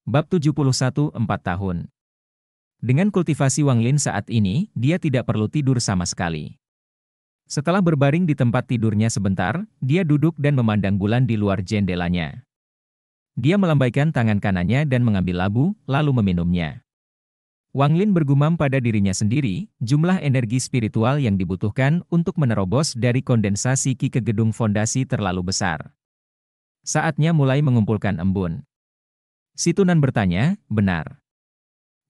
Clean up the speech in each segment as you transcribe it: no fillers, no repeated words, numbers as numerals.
Bab 71 4 tahun. Dengan kultivasi Wang Lin saat ini, dia tidak perlu tidur sama sekali. Setelah berbaring di tempat tidurnya sebentar, dia duduk dan memandang bulan di luar jendelanya. Dia melambaikan tangan kanannya dan mengambil labu, lalu meminumnya. Wang Lin bergumam pada dirinya sendiri, jumlah energi spiritual yang dibutuhkan untuk menerobos dari kondensasi Qi ke gedung fondasi terlalu besar. Saatnya mulai mengumpulkan embun. Si Tunan bertanya, benar.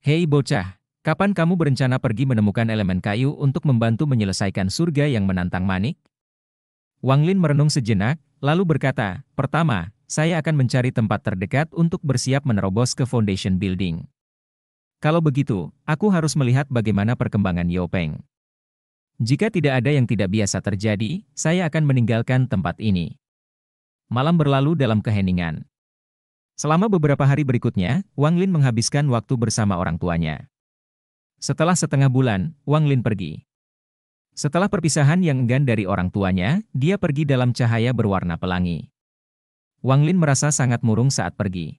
Hei bocah, kapan kamu berencana pergi menemukan elemen kayu untuk membantu menyelesaikan surga yang menantang manik? Wang Lin merenung sejenak, lalu berkata, pertama, saya akan mencari tempat terdekat untuk bersiap menerobos ke foundation building. Kalau begitu, aku harus melihat bagaimana perkembangan Yao Peng. Jika tidak ada yang tidak biasa terjadi, saya akan meninggalkan tempat ini. Malam berlalu dalam keheningan. Selama beberapa hari berikutnya, Wang Lin menghabiskan waktu bersama orang tuanya. Setelah setengah bulan, Wang Lin pergi. Setelah perpisahan yang enggan dari orang tuanya, dia pergi dalam cahaya berwarna pelangi. Wang Lin merasa sangat murung saat pergi.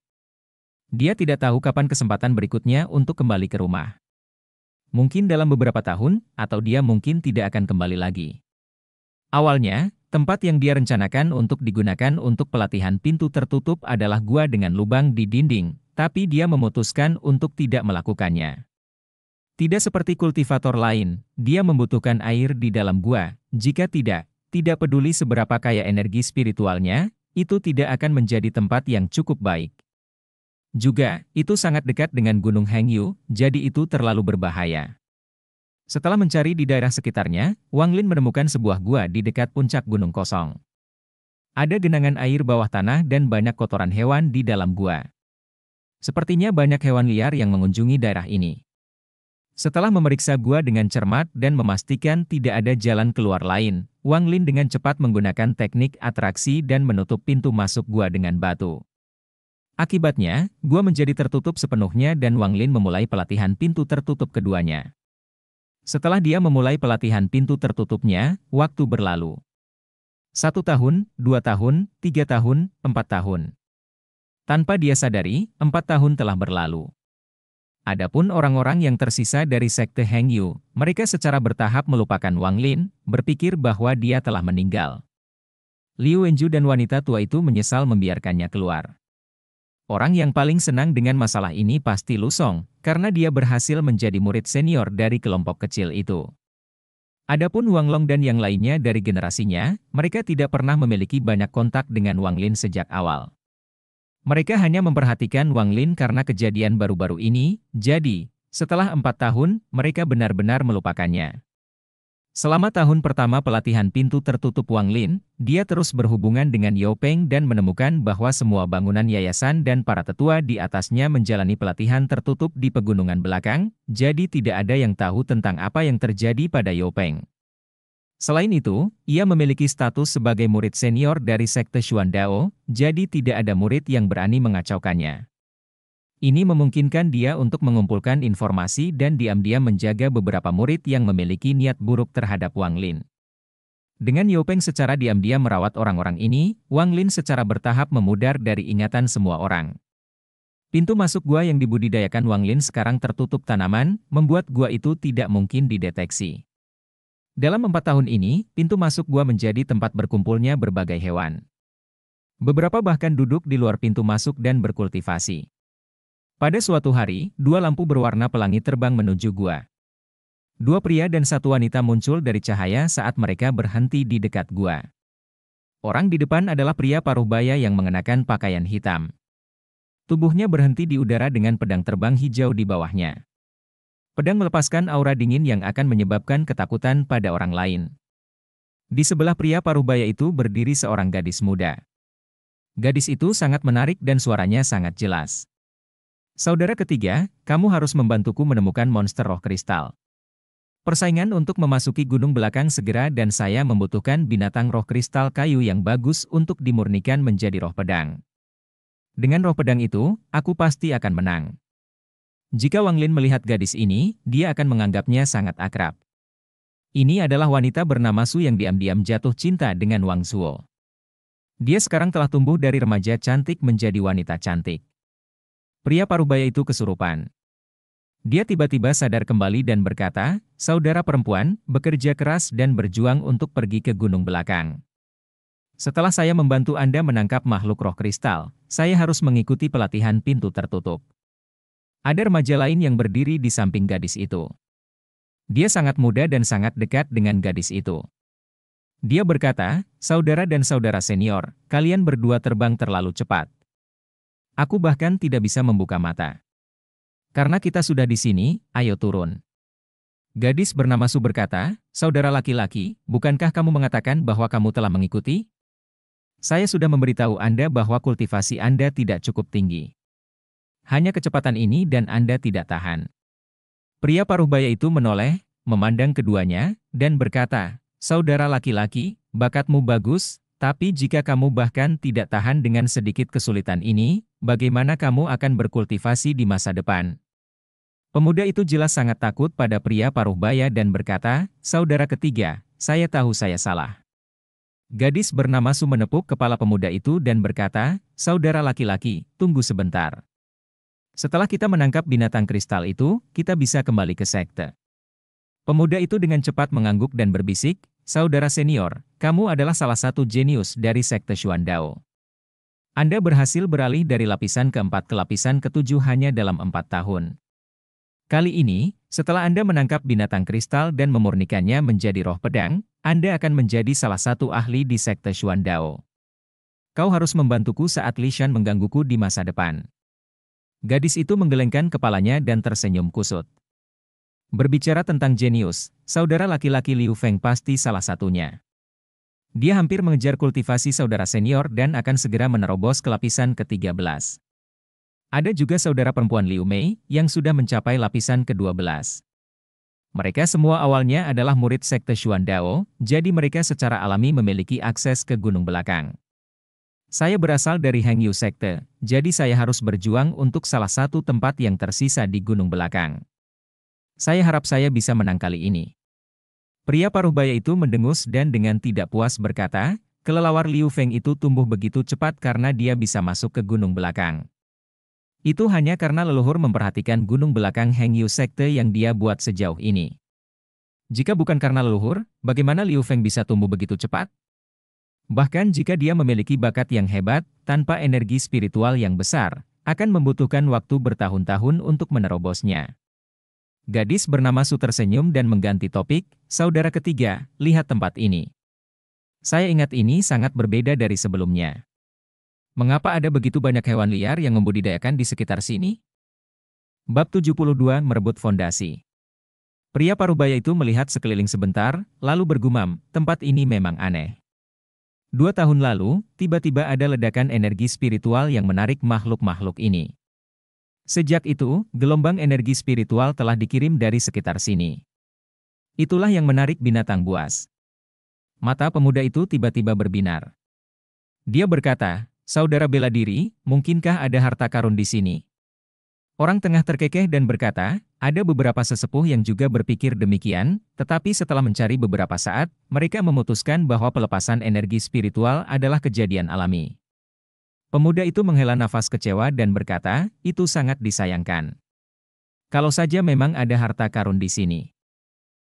Dia tidak tahu kapan kesempatan berikutnya untuk kembali ke rumah. Mungkin dalam beberapa tahun, atau dia mungkin tidak akan kembali lagi. Awalnya, tempat yang dia rencanakan untuk digunakan untuk pelatihan pintu tertutup adalah gua dengan lubang di dinding, tapi dia memutuskan untuk tidak melakukannya. Tidak seperti kultivator lain, dia membutuhkan air di dalam gua. Jika tidak peduli seberapa kaya energi spiritualnya, itu tidak akan menjadi tempat yang cukup baik. Juga, itu sangat dekat dengan Gunung Hengyu, jadi itu terlalu berbahaya. Setelah mencari di daerah sekitarnya, Wang Lin menemukan sebuah gua di dekat puncak gunung kosong. Ada genangan air bawah tanah dan banyak kotoran hewan di dalam gua. Sepertinya banyak hewan liar yang mengunjungi daerah ini. Setelah memeriksa gua dengan cermat dan memastikan tidak ada jalan keluar lain, Wang Lin dengan cepat menggunakan teknik atraksi dan menutup pintu masuk gua dengan batu. Akibatnya, gua menjadi tertutup sepenuhnya dan Wang Lin memulai pelatihan pintu tertutup keduanya. Setelah dia memulai pelatihan pintu tertutupnya, waktu berlalu. 1 tahun, 2 tahun, 3 tahun, 4 tahun. Tanpa dia sadari, 4 tahun telah berlalu. Adapun orang-orang yang tersisa dari sekte Hengyu, mereka secara bertahap melupakan Wang Lin, berpikir bahwa dia telah meninggal. Liu Wenju dan wanita tua itu menyesal membiarkannya keluar. Orang yang paling senang dengan masalah ini pasti Lu Song, karena dia berhasil menjadi murid senior dari kelompok kecil itu. Adapun Wang Long dan yang lainnya dari generasinya, mereka tidak pernah memiliki banyak kontak dengan Wang Lin sejak awal. Mereka hanya memperhatikan Wang Lin karena kejadian baru-baru ini, jadi, setelah 4 tahun, mereka benar-benar melupakannya. Selama tahun pertama pelatihan pintu tertutup Wang Lin, dia terus berhubungan dengan Yao Peng dan menemukan bahwa semua bangunan yayasan dan para tetua di atasnya menjalani pelatihan tertutup di pegunungan belakang, jadi tidak ada yang tahu tentang apa yang terjadi pada Yao Peng. Selain itu, ia memiliki status sebagai murid senior dari sekte Xuandao, jadi tidak ada murid yang berani mengacaukannya. Ini memungkinkan dia untuk mengumpulkan informasi dan diam-diam menjaga beberapa murid yang memiliki niat buruk terhadap Wang Lin. Dengan Yao Peng secara diam-diam merawat orang-orang ini, Wang Lin secara bertahap memudar dari ingatan semua orang. Pintu masuk gua yang dibudidayakan Wang Lin sekarang tertutup tanaman, membuat gua itu tidak mungkin dideteksi. Dalam 4 tahun ini, pintu masuk gua menjadi tempat berkumpulnya berbagai hewan. Beberapa bahkan duduk di luar pintu masuk dan berkultivasi. Pada suatu hari, 2 lampu berwarna pelangi terbang menuju gua. 2 pria dan 1 wanita muncul dari cahaya saat mereka berhenti di dekat gua. Orang di depan adalah pria paruhbaya yang mengenakan pakaian hitam. Tubuhnya berhenti di udara dengan pedang terbang hijau di bawahnya. Pedang melepaskan aura dingin yang akan menyebabkan ketakutan pada orang lain. Di sebelah pria paruhbaya itu berdiri seorang gadis muda. Gadis itu sangat menarik dan suaranya sangat jelas. Saudara ketiga, kamu harus membantuku menemukan monster roh kristal. Persaingan untuk memasuki gunung belakang segera dan saya membutuhkan binatang roh kristal kayu yang bagus untuk dimurnikan menjadi roh pedang. Dengan roh pedang itu, aku pasti akan menang. Jika Wang Lin melihat gadis ini, dia akan menganggapnya sangat akrab. Ini adalah wanita bernama Su yang diam-diam jatuh cinta dengan Wang Zuo. Dia sekarang telah tumbuh dari remaja cantik menjadi wanita cantik. Pria parubaya itu kesurupan. Dia tiba-tiba sadar kembali dan berkata, "Saudara perempuan, bekerja keras dan berjuang untuk pergi ke gunung belakang. Setelah saya membantu Anda menangkap makhluk roh kristal, saya harus mengikuti pelatihan pintu tertutup." Ada remaja lain yang berdiri di samping gadis itu. Dia sangat muda dan sangat dekat dengan gadis itu. Dia berkata, "Saudara dan saudara senior, kalian berdua terbang terlalu cepat. Aku bahkan tidak bisa membuka mata. Karena kita sudah di sini, ayo turun." Gadis bernama Su berkata, "Saudara laki-laki, bukankah kamu mengatakan bahwa kamu telah mengikuti? Saya sudah memberitahu Anda bahwa kultivasi Anda tidak cukup tinggi. Hanya kecepatan ini dan Anda tidak tahan." Pria paruhbaya itu menoleh, memandang keduanya, dan berkata, "Saudara laki-laki, bakatmu bagus, tapi jika kamu bahkan tidak tahan dengan sedikit kesulitan ini, bagaimana kamu akan berkultivasi di masa depan?" Pemuda itu jelas sangat takut pada pria paruhbaya dan berkata, "Saudara ketiga, saya tahu saya salah." Gadis bernama Su menepuk kepala pemuda itu dan berkata, "Saudara laki-laki, tunggu sebentar. Setelah kita menangkap binatang kristal itu, kita bisa kembali ke sekte." Pemuda itu dengan cepat mengangguk dan berbisik, "Saudara senior, kamu adalah salah satu jenius dari sekte Xuandao. Anda berhasil beralih dari lapisan keempat ke lapisan ketujuh hanya dalam 4 tahun. Kali ini, setelah Anda menangkap binatang kristal dan memurnikannya menjadi roh pedang, Anda akan menjadi salah satu ahli di sekte Xuandao. Kau harus membantuku saat Li Shan menggangguku di masa depan." Gadis itu menggelengkan kepalanya dan tersenyum kusut. Berbicara tentang jenius, saudara laki-laki Liu Feng pasti salah satunya. Dia hampir mengejar kultivasi saudara senior dan akan segera menerobos ke lapisan ke-13. Ada juga saudara perempuan Liu Mei, yang sudah mencapai lapisan ke-12. Mereka semua awalnya adalah murid sekte Xuandao, jadi mereka secara alami memiliki akses ke gunung belakang. Saya berasal dari Hengyu sekte, jadi saya harus berjuang untuk salah satu tempat yang tersisa di gunung belakang. Saya harap saya bisa menang kali ini." Pria paruhbaya itu mendengus dan dengan tidak puas berkata, "Kelelawar Liu Feng itu tumbuh begitu cepat karena dia bisa masuk ke gunung belakang. Itu hanya karena leluhur memperhatikan gunung belakang Hengyu sekte yang dia buat sejauh ini. Jika bukan karena leluhur, bagaimana Liu Feng bisa tumbuh begitu cepat? Bahkan jika dia memiliki bakat yang hebat, tanpa energi spiritual yang besar, akan membutuhkan waktu bertahun-tahun untuk menerobosnya." Gadis bernama Su tersenyum dan mengganti topik, "Saudara ketiga, lihat tempat ini. Saya ingat ini sangat berbeda dari sebelumnya. Mengapa ada begitu banyak hewan liar yang membudidayakan di sekitar sini?" Bab 72 Merebut Fondasi. Pria parubaya itu melihat sekeliling sebentar, lalu bergumam, "Tempat ini memang aneh. 2 tahun lalu, tiba-tiba ada ledakan energi spiritual yang menarik makhluk-makhluk ini. Sejak itu, gelombang energi spiritual telah dikirim dari sekitar sini. Itulah yang menarik binatang buas." Mata pemuda itu tiba-tiba berbinar. Dia berkata, "Saudara bela diri, mungkinkah ada harta karun di sini?" Orang tengah terkekeh dan berkata, "Ada beberapa sesepuh yang juga berpikir demikian, tetapi setelah mencari beberapa saat, mereka memutuskan bahwa pelepasan energi spiritual adalah kejadian alami." Pemuda itu menghela nafas kecewa dan berkata, "Itu sangat disayangkan. Kalau saja memang ada harta karun di sini."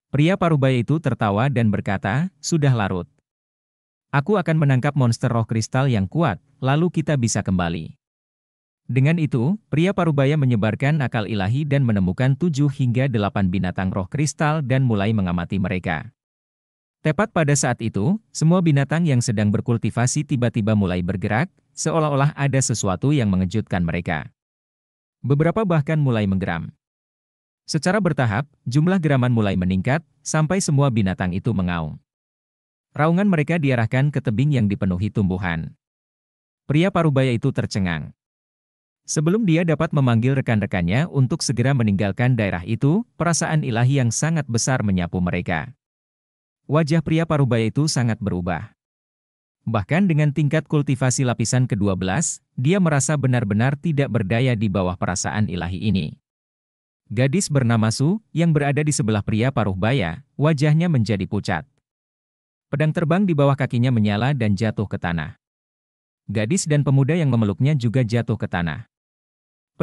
Pria parubaya itu tertawa dan berkata, "Sudah larut. Aku akan menangkap monster roh kristal yang kuat, lalu kita bisa kembali." Dengan itu, pria parubaya menyebarkan akal ilahi dan menemukan 7 hingga 8 binatang roh kristal dan mulai mengamati mereka. Tepat pada saat itu, semua binatang yang sedang berkultivasi tiba-tiba mulai bergerak, seolah-olah ada sesuatu yang mengejutkan mereka. Beberapa bahkan mulai menggeram. Secara bertahap, jumlah geraman mulai meningkat, sampai semua binatang itu mengaum. Raungan mereka diarahkan ke tebing yang dipenuhi tumbuhan. Pria parubaya itu tercengang. Sebelum dia dapat memanggil rekan-rekannya untuk segera meninggalkan daerah itu, perasaan ilahi yang sangat besar menyapu mereka. Wajah pria parubaya itu sangat berubah. Bahkan dengan tingkat kultivasi lapisan ke-12, dia merasa benar-benar tidak berdaya di bawah perasaan ilahi ini. Gadis bernama Su, yang berada di sebelah pria parubaya, wajahnya menjadi pucat. Pedang terbang di bawah kakinya menyala dan jatuh ke tanah. Gadis dan pemuda yang memeluknya juga jatuh ke tanah.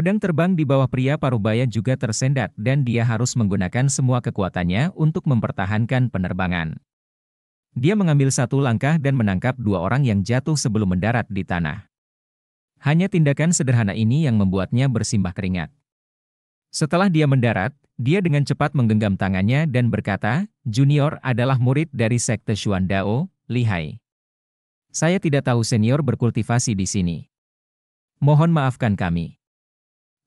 Pedang terbang di bawah pria parubaya juga tersendat dan dia harus menggunakan semua kekuatannya untuk mempertahankan penerbangan. Dia mengambil satu langkah dan menangkap dua orang yang jatuh sebelum mendarat di tanah. Hanya tindakan sederhana ini yang membuatnya bersimbah keringat. Setelah dia mendarat, dia dengan cepat menggenggam tangannya dan berkata, "Junior adalah murid dari Sekte Xuan Dao, lihai. Saya tidak tahu senior berkultivasi di sini. Mohon maafkan kami."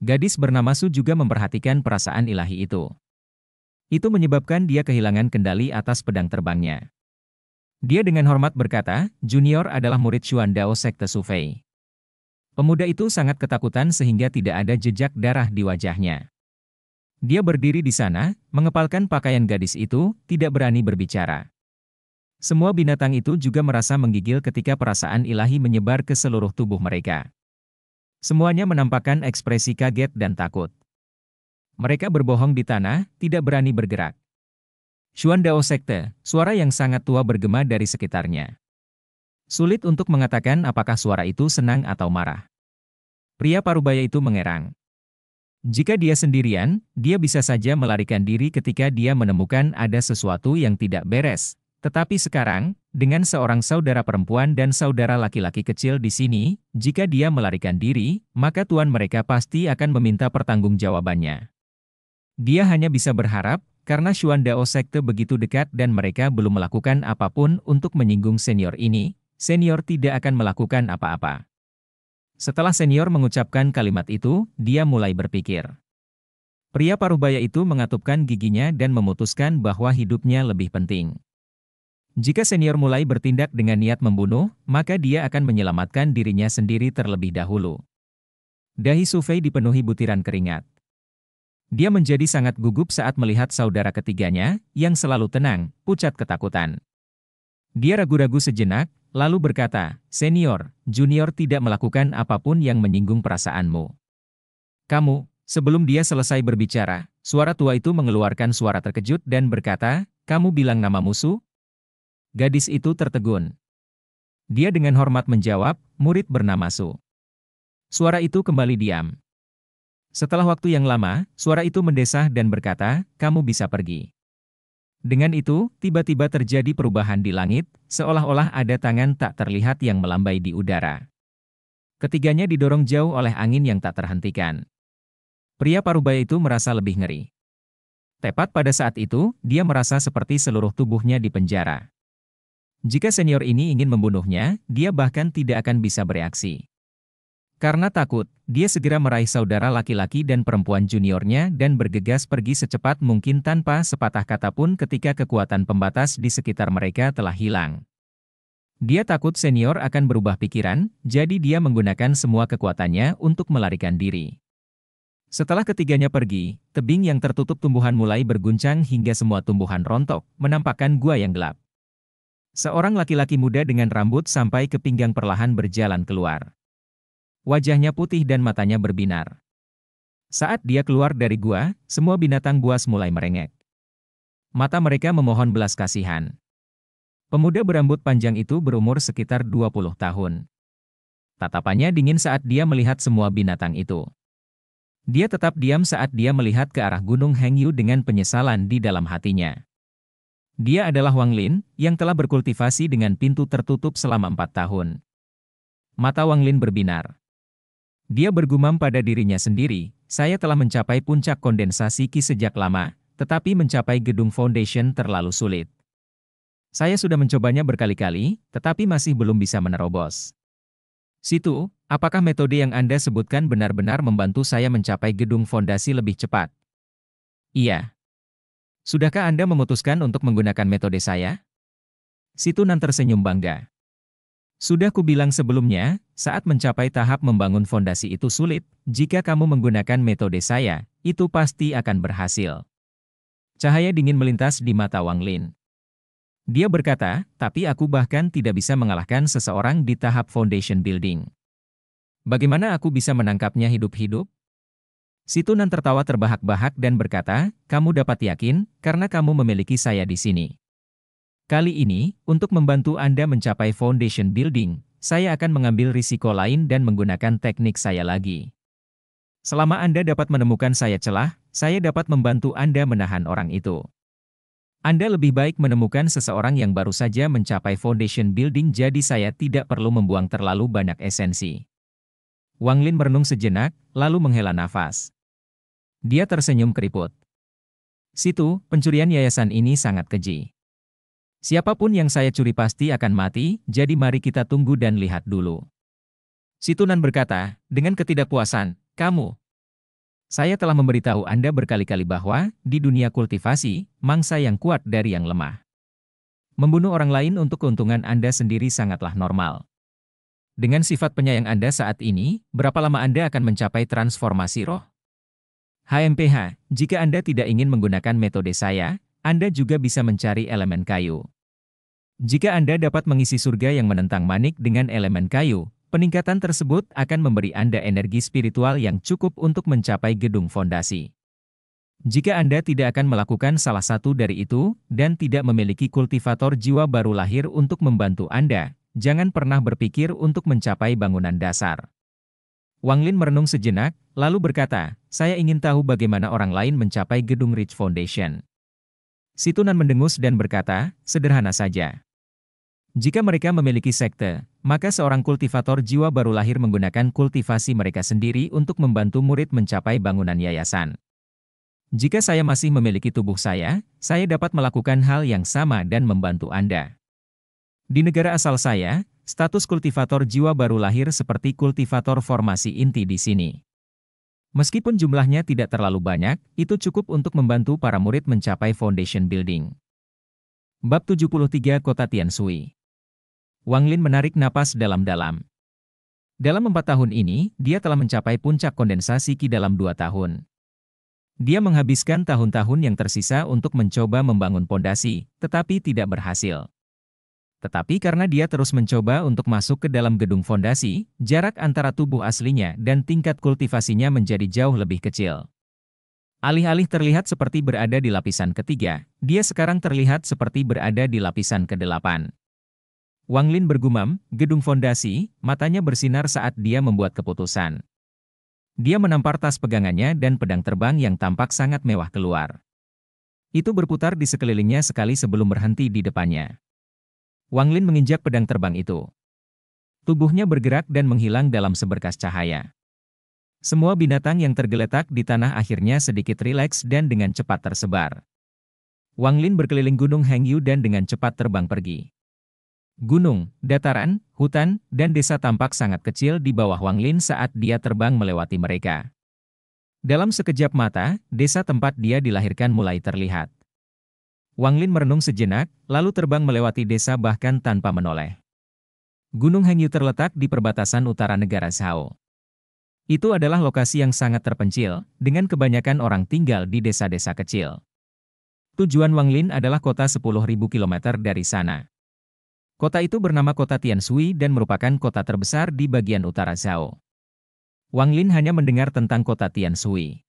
Gadis bernama Su juga memperhatikan perasaan ilahi itu. Itu menyebabkan dia kehilangan kendali atas pedang terbangnya. Dia dengan hormat berkata, "Junior adalah murid Xuan Dao Sekte Sufei." Pemuda itu sangat ketakutan sehingga tidak ada jejak darah di wajahnya. Dia berdiri di sana, mengepalkan pakaian gadis itu, tidak berani berbicara. Semua binatang itu juga merasa menggigil ketika perasaan ilahi menyebar ke seluruh tubuh mereka. Semuanya menampakkan ekspresi kaget dan takut. Mereka berbohong di tanah, tidak berani bergerak. Xuan Dao Sekte, suara yang sangat tua bergema dari sekitarnya. Sulit untuk mengatakan apakah suara itu senang atau marah. Pria parubaya itu mengerang. Jika dia sendirian, dia bisa saja melarikan diri ketika dia menemukan ada sesuatu yang tidak beres. Tetapi sekarang, dengan seorang saudara perempuan dan saudara laki-laki kecil di sini, jika dia melarikan diri, maka tuan mereka pasti akan meminta pertanggungjawabannya. Dia hanya bisa berharap, karena Xuan Dao Sekte begitu dekat dan mereka belum melakukan apapun untuk menyinggung senior ini, senior tidak akan melakukan apa-apa. Setelah senior mengucapkan kalimat itu, dia mulai berpikir. Pria parubaya itu mengatupkan giginya dan memutuskan bahwa hidupnya lebih penting. Jika senior mulai bertindak dengan niat membunuh, maka dia akan menyelamatkan dirinya sendiri terlebih dahulu. Dahi Sufei dipenuhi butiran keringat. Dia menjadi sangat gugup saat melihat saudara ketiganya, yang selalu tenang, pucat ketakutan. Dia ragu-ragu sejenak, lalu berkata, "Senior, junior tidak melakukan apapun yang menyinggung perasaanmu." "Kamu," sebelum dia selesai berbicara, suara tua itu mengeluarkan suara terkejut dan berkata, "Kamu bilang nama musuh?" Gadis itu tertegun. Dia dengan hormat menjawab, "Murid bernama Su." Suara itu kembali diam. Setelah waktu yang lama, suara itu mendesah dan berkata, "Kamu bisa pergi." Dengan itu, tiba-tiba terjadi perubahan di langit, seolah-olah ada tangan tak terlihat yang melambai di udara. Ketiganya didorong jauh oleh angin yang tak terhentikan. Pria parubaya itu merasa lebih ngeri. Tepat pada saat itu, dia merasa seperti seluruh tubuhnya dipenjara. Jika senior ini ingin membunuhnya, dia bahkan tidak akan bisa bereaksi. Karena takut, dia segera meraih saudara laki-laki dan perempuan juniornya dan bergegas pergi secepat mungkin tanpa sepatah kata pun ketika kekuatan pembatas di sekitar mereka telah hilang. Dia takut senior akan berubah pikiran, jadi dia menggunakan semua kekuatannya untuk melarikan diri. Setelah ketiganya pergi, tebing yang tertutup tumbuhan mulai berguncang hingga semua tumbuhan rontok, menampakkan gua yang gelap. Seorang laki-laki muda dengan rambut sampai ke pinggang perlahan berjalan keluar. Wajahnya putih dan matanya berbinar. Saat dia keluar dari gua, semua binatang buas mulai merengek. Mata mereka memohon belas kasihan. Pemuda berambut panjang itu berumur sekitar 20 tahun. Tatapannya dingin saat dia melihat semua binatang itu. Dia tetap diam saat dia melihat ke arah Gunung Hengyu dengan penyesalan di dalam hatinya. Dia adalah Wang Lin, yang telah berkultivasi dengan pintu tertutup selama 4 tahun. Mata Wang Lin berbinar. Dia bergumam pada dirinya sendiri, "Saya telah mencapai puncak kondensasi Qi sejak lama, tetapi mencapai gedung foundation terlalu sulit. Saya sudah mencobanya berkali-kali, tetapi masih belum bisa menerobos." "Situ, apakah metode yang Anda sebutkan benar-benar membantu saya mencapai gedung fondasi lebih cepat?" "Iya." "Sudahkah Anda memutuskan untuk menggunakan metode saya?" Situ Nan tersenyum bangga. "Sudah kubilang sebelumnya, saat mencapai tahap membangun fondasi itu sulit, jika kamu menggunakan metode saya, itu pasti akan berhasil." Cahaya dingin melintas di mata Wang Lin. Dia berkata, "Tapi aku bahkan tidak bisa mengalahkan seseorang di tahap foundation building. Bagaimana aku bisa menangkapnya hidup-hidup?" Situ Nan tertawa terbahak-bahak dan berkata, "Kamu dapat yakin, karena kamu memiliki saya di sini. Kali ini, untuk membantu Anda mencapai foundation building, saya akan mengambil risiko lain dan menggunakan teknik saya lagi." Selama Anda dapat menemukan celah, saya dapat membantu Anda menahan orang itu. Anda lebih baik menemukan seseorang yang baru saja mencapai foundation building, jadi saya tidak perlu membuang terlalu banyak esensi. Wang Lin merenung sejenak, lalu menghela nafas. Dia tersenyum keriput. Situ, pencurian yayasan ini sangat keji. Siapapun yang saya curi pasti akan mati, jadi mari kita tunggu dan lihat dulu. Si Tunan berkata, dengan ketidakpuasan, kamu. Saya telah memberitahu Anda berkali-kali bahwa, di dunia kultivasi, mangsa yang kuat dari yang lemah. Membunuh orang lain untuk keuntungan Anda sendiri sangatlah normal. Dengan sifat penyayang Anda saat ini, berapa lama Anda akan mencapai transformasi roh? HMPH, jika Anda tidak ingin menggunakan metode saya, Anda juga bisa mencari elemen kayu. Jika Anda dapat mengisi surga yang menentang manik dengan elemen kayu, peningkatan tersebut akan memberi Anda energi spiritual yang cukup untuk mencapai gedung fondasi. Jika Anda tidak akan melakukan salah satu dari itu, dan tidak memiliki kultivator jiwa baru lahir untuk membantu Anda, jangan pernah berpikir untuk mencapai bangunan dasar. Wang Lin merenung sejenak, lalu berkata, saya ingin tahu bagaimana orang lain mencapai gedung Rich Foundation. Si Tunan mendengus dan berkata, sederhana saja. Jika mereka memiliki sekte, maka seorang kultivator jiwa baru lahir menggunakan kultivasi mereka sendiri untuk membantu murid mencapai bangunan yayasan. Jika saya masih memiliki tubuh saya dapat melakukan hal yang sama dan membantu Anda. Di negara asal saya, status kultivator jiwa baru lahir seperti kultivator formasi inti di sini. Meskipun jumlahnya tidak terlalu banyak, itu cukup untuk membantu para murid mencapai foundation building. Bab 73 Kota Tianshui. Wang Lin menarik napas dalam-dalam. Dalam 4 tahun ini, dia telah mencapai puncak kondensasi Qi dalam 2 tahun. Dia menghabiskan tahun-tahun yang tersisa untuk mencoba membangun pondasi, tetapi tidak berhasil. Tetapi karena dia terus mencoba untuk masuk ke dalam gedung fondasi, jarak antara tubuh aslinya dan tingkat kultivasinya menjadi jauh lebih kecil. Alih-alih terlihat seperti berada di lapisan ketiga, dia sekarang terlihat seperti berada di lapisan ke-8. Wang Lin bergumam, gedung fondasi, matanya bersinar saat dia membuat keputusan. Dia menampar tas pegangannya dan pedang terbang yang tampak sangat mewah keluar. Itu berputar di sekelilingnya sekali sebelum berhenti di depannya. Wang Lin menginjak pedang terbang itu. Tubuhnya bergerak dan menghilang dalam seberkas cahaya. Semua binatang yang tergeletak di tanah akhirnya sedikit rileks dan dengan cepat tersebar. Wang Lin berkeliling Gunung Hengyu dan dengan cepat terbang pergi. Gunung, dataran, hutan, dan desa tampak sangat kecil di bawah Wang Lin saat dia terbang melewati mereka. Dalam sekejap mata, desa tempat dia dilahirkan mulai terlihat. Wang Lin merenung sejenak, lalu terbang melewati desa bahkan tanpa menoleh. Gunung Hengyu terletak di perbatasan utara negara Zhao. Itu adalah lokasi yang sangat terpencil, dengan kebanyakan orang tinggal di desa-desa kecil. Tujuan Wang Lin adalah kota 10.000 km dari sana. Kota itu bernama Kota Tianshui dan merupakan kota terbesar di bagian utara Zhao. Wang Lin hanya mendengar tentang Kota Tianshui.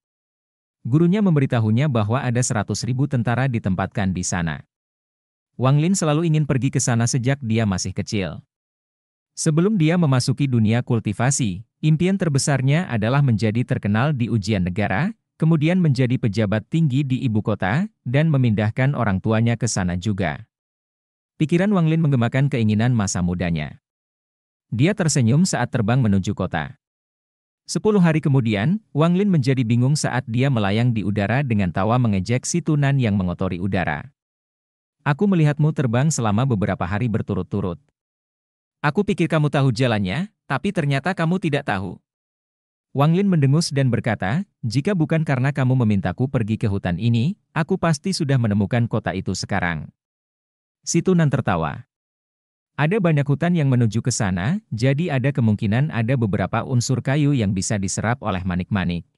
Gurunya memberitahunya bahwa ada 100.000 tentara ditempatkan di sana. Wang Lin selalu ingin pergi ke sana sejak dia masih kecil. Sebelum dia memasuki dunia kultivasi, impian terbesarnya adalah menjadi terkenal di ujian negara, kemudian menjadi pejabat tinggi di ibu kota, dan memindahkan orang tuanya ke sana juga. Pikiran Wang Lin menggemakan keinginan masa mudanya. Dia tersenyum saat terbang menuju kota. 10 hari kemudian, Wang Lin menjadi bingung saat dia melayang di udara dengan tawa mengejek si Tunan yang mengotori udara. Aku melihatmu terbang selama beberapa hari berturut-turut. Aku pikir kamu tahu jalannya, tapi ternyata kamu tidak tahu. Wang Lin mendengus dan berkata, jika bukan karena kamu memintaku pergi ke hutan ini, aku pasti sudah menemukan kota itu sekarang. Si Tunan tertawa. Ada banyak hutan yang menuju ke sana, jadi ada kemungkinan ada beberapa unsur kayu yang bisa diserap oleh manik-manik.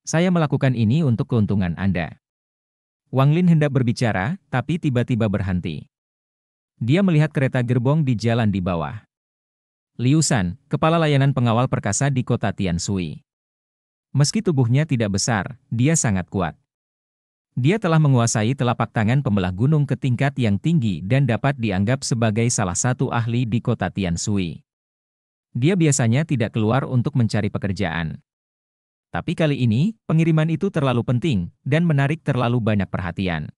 Saya melakukan ini untuk keuntungan Anda. Wang Lin hendak berbicara, tapi tiba-tiba berhenti. Dia melihat kereta gerbong di jalan di bawah. Liu Shan, kepala layanan pengawal perkasa di kota Tianshui. Meski tubuhnya tidak besar, dia sangat kuat. Dia telah menguasai telapak tangan pembelah gunung ke tingkat yang tinggi dan dapat dianggap sebagai salah satu ahli di kota Tianshui. Dia biasanya tidak keluar untuk mencari pekerjaan. Tapi kali ini, pengiriman itu terlalu penting dan menarik terlalu banyak perhatian.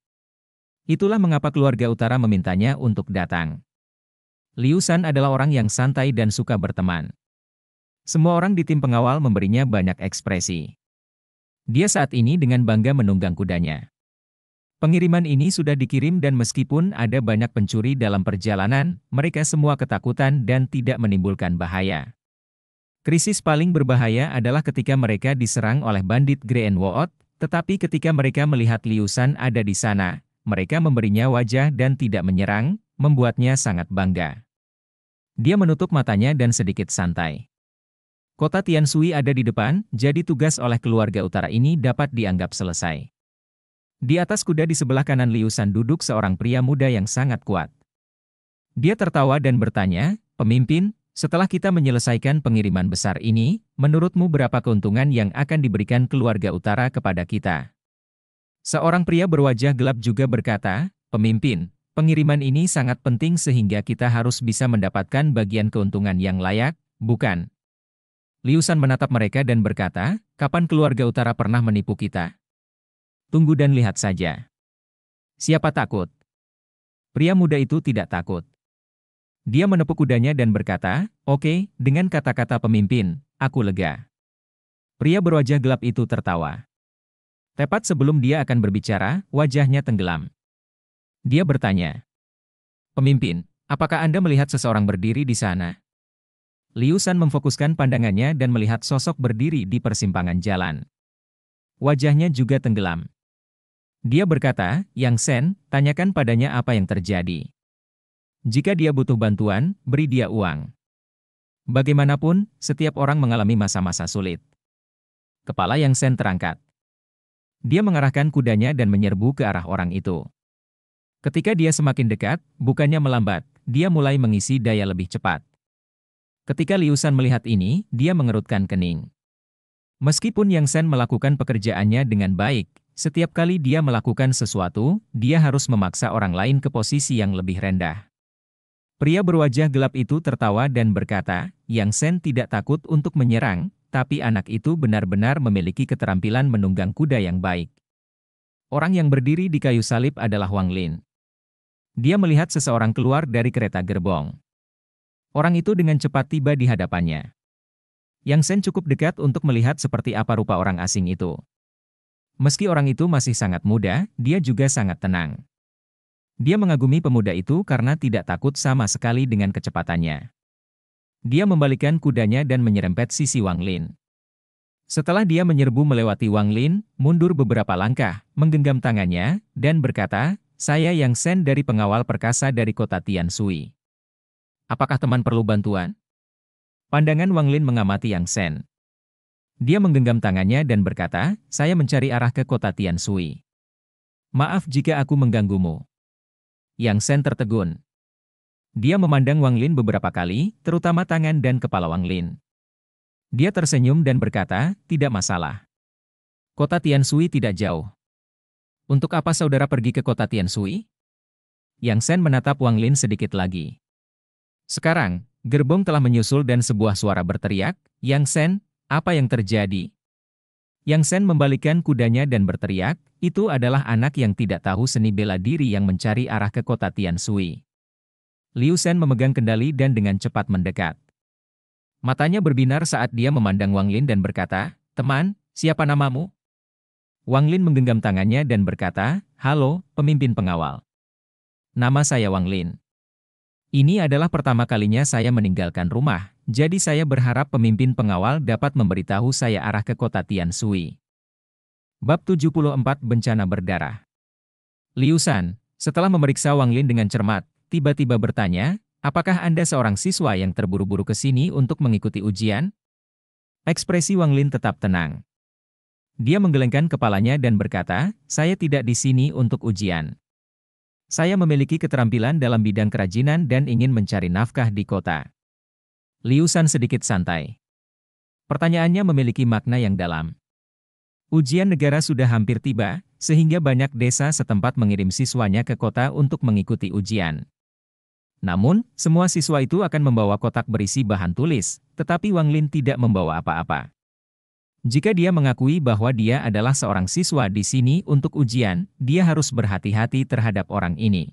Itulah mengapa keluarga utara memintanya untuk datang. Liu Shan adalah orang yang santai dan suka berteman. Semua orang di tim pengawal memberinya banyak ekspresi. Dia saat ini dengan bangga menunggang kudanya. Pengiriman ini sudah dikirim dan meskipun ada banyak pencuri dalam perjalanan, mereka semua ketakutan dan tidak menimbulkan bahaya. Krisis paling berbahaya adalah ketika mereka diserang oleh bandit Green Wood, tetapi ketika mereka melihat Liu Shan ada di sana, mereka memberinya wajah dan tidak menyerang, membuatnya sangat bangga. Dia menutup matanya dan sedikit santai. Kota Tianshui ada di depan, jadi tugas oleh keluarga utara ini dapat dianggap selesai. Di atas kuda di sebelah kanan Liu Shan duduk seorang pria muda yang sangat kuat. Dia tertawa dan bertanya, "Pemimpin, setelah kita menyelesaikan pengiriman besar ini, menurutmu berapa keuntungan yang akan diberikan keluarga utara kepada kita?" Seorang pria berwajah gelap juga berkata, "Pemimpin, pengiriman ini sangat penting sehingga kita harus bisa mendapatkan bagian keuntungan yang layak, bukan?" Liu Shan menatap mereka dan berkata, "Kapan keluarga utara pernah menipu kita? Tunggu dan lihat saja." Siapa takut? Pria muda itu tidak takut. Dia menepuk kudanya dan berkata, "Oke, dengan kata-kata pemimpin, aku lega." Pria berwajah gelap itu tertawa. Tepat sebelum dia akan berbicara, wajahnya tenggelam. Dia bertanya, "Pemimpin, apakah Anda melihat seseorang berdiri di sana?" Liu Shan memfokuskan pandangannya dan melihat sosok berdiri di persimpangan jalan. Wajahnya juga tenggelam. Dia berkata, "Yang Shen, tanyakan padanya apa yang terjadi. Jika dia butuh bantuan, beri dia uang." Bagaimanapun, setiap orang mengalami masa-masa sulit. Kepala Yang Shen terangkat. Dia mengarahkan kudanya dan menyerbu ke arah orang itu. Ketika dia semakin dekat, bukannya melambat, dia mulai mengisi daya lebih cepat. Ketika Liu Shan melihat ini, dia mengerutkan kening. Meskipun Yang Shen melakukan pekerjaannya dengan baik, setiap kali dia melakukan sesuatu, dia harus memaksa orang lain ke posisi yang lebih rendah. Pria berwajah gelap itu tertawa dan berkata, "Yang Shen tidak takut untuk menyerang, tapi anak itu benar-benar memiliki keterampilan menunggang kuda yang baik." Orang yang berdiri di kayu salib adalah Wang Lin. Dia melihat seseorang keluar dari kereta gerbong. Orang itu dengan cepat tiba di hadapannya. Yang Shen cukup dekat untuk melihat seperti apa rupa orang asing itu. Meski orang itu masih sangat muda, dia juga sangat tenang. Dia mengagumi pemuda itu karena tidak takut sama sekali dengan kecepatannya. Dia membalikkan kudanya dan menyerempet sisi Wang Lin. Setelah dia menyerbu melewati Wang Lin, mundur beberapa langkah, menggenggam tangannya, dan berkata, "Saya Yang Shen dari pengawal perkasa dari kota Tianshui. Apakah teman perlu bantuan?" Pandangan Wang Lin mengamati Yang Shen. Dia menggenggam tangannya dan berkata, "Saya mencari arah ke kota Tianshui. Maaf jika aku mengganggumu." Yang Shen tertegun. Dia memandang Wang Lin beberapa kali, terutama tangan dan kepala Wang Lin. Dia tersenyum dan berkata, "Tidak masalah. Kota Tianshui tidak jauh. Untuk apa saudara pergi ke kota Tianshui?" Yang Shen menatap Wang Lin sedikit lagi. Sekarang, gerbong telah menyusul dan sebuah suara berteriak, "Yang Shen, apa yang terjadi?" Yang Shen membalikkan kudanya dan berteriak, "Itu adalah anak yang tidak tahu seni bela diri yang mencari arah ke kota Tianshui." Liu Shen memegang kendali dan dengan cepat mendekat. Matanya berbinar saat dia memandang Wang Lin dan berkata, "Teman, siapa namamu?" Wang Lin menggenggam tangannya dan berkata, "Halo, pemimpin pengawal. Nama saya Wang Lin. Ini adalah pertama kalinya saya meninggalkan rumah, jadi saya berharap pemimpin pengawal dapat memberitahu saya arah ke kota Tianshui." Bab 74 Bencana Berdarah. Liu Shan, setelah memeriksa Wang Lin dengan cermat, tiba-tiba bertanya, "Apakah Anda seorang siswa yang terburu-buru ke sini untuk mengikuti ujian?" Ekspresi Wang Lin tetap tenang. Dia menggelengkan kepalanya dan berkata, "Saya tidak di sini untuk ujian. Saya memiliki keterampilan dalam bidang kerajinan dan ingin mencari nafkah di kota." Liu Shan sedikit santai. Pertanyaannya memiliki makna yang dalam. Ujian negara sudah hampir tiba, sehingga banyak desa setempat mengirim siswanya ke kota untuk mengikuti ujian. Namun, semua siswa itu akan membawa kotak berisi bahan tulis, tetapi Wang Lin tidak membawa apa-apa. Jika dia mengakui bahwa dia adalah seorang siswa di sini untuk ujian, dia harus berhati-hati terhadap orang ini.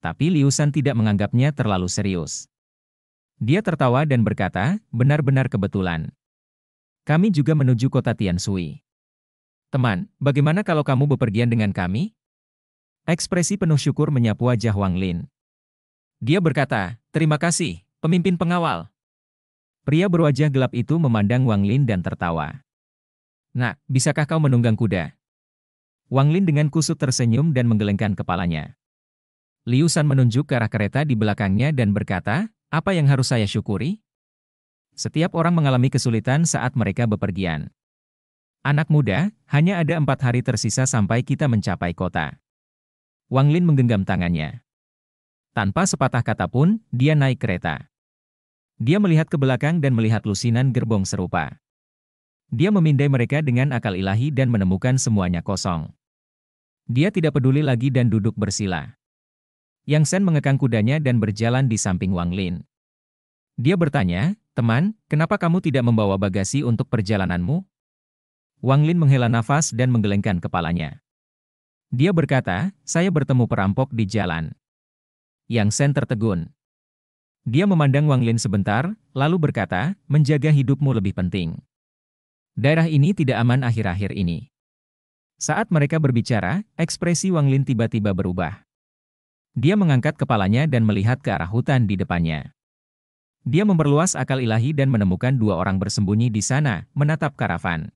Tapi Liu Shan tidak menganggapnya terlalu serius. Dia tertawa dan berkata, benar-benar kebetulan. Kami juga menuju kota Tianshui. Teman, bagaimana kalau kamu bepergian dengan kami? Ekspresi penuh syukur menyapu wajah Wang Lin. Dia berkata, terima kasih, pemimpin pengawal. Pria berwajah gelap itu memandang Wang Lin dan tertawa. Nak, bisakah kau menunggang kuda? Wang Lin dengan kusut tersenyum dan menggelengkan kepalanya. Liu Shan menunjuk ke arah kereta di belakangnya dan berkata, apa yang harus saya syukuri? Setiap orang mengalami kesulitan saat mereka bepergian. Anak muda, hanya ada 4 hari tersisa sampai kita mencapai kota. Wang Lin menggenggam tangannya. Tanpa sepatah kata pun, dia naik kereta. Dia melihat ke belakang dan melihat lusinan gerbong serupa. Dia memindai mereka dengan akal ilahi dan menemukan semuanya kosong. Dia tidak peduli lagi dan duduk bersila. Yang Shen mengekang kudanya dan berjalan di samping Wang Lin. Dia bertanya, teman, kenapa kamu tidak membawa bagasi untuk perjalananmu? Wang Lin menghela nafas dan menggelengkan kepalanya. Dia berkata, saya bertemu perampok di jalan. Yang Shen tertegun. Dia memandang Wang Lin sebentar, lalu berkata, menjaga hidupmu lebih penting. Daerah ini tidak aman akhir-akhir ini. Saat mereka berbicara, ekspresi Wang Lin tiba-tiba berubah. Dia mengangkat kepalanya dan melihat ke arah hutan di depannya. Dia memperluas akal ilahi dan menemukan 2 orang bersembunyi di sana, menatap karavan.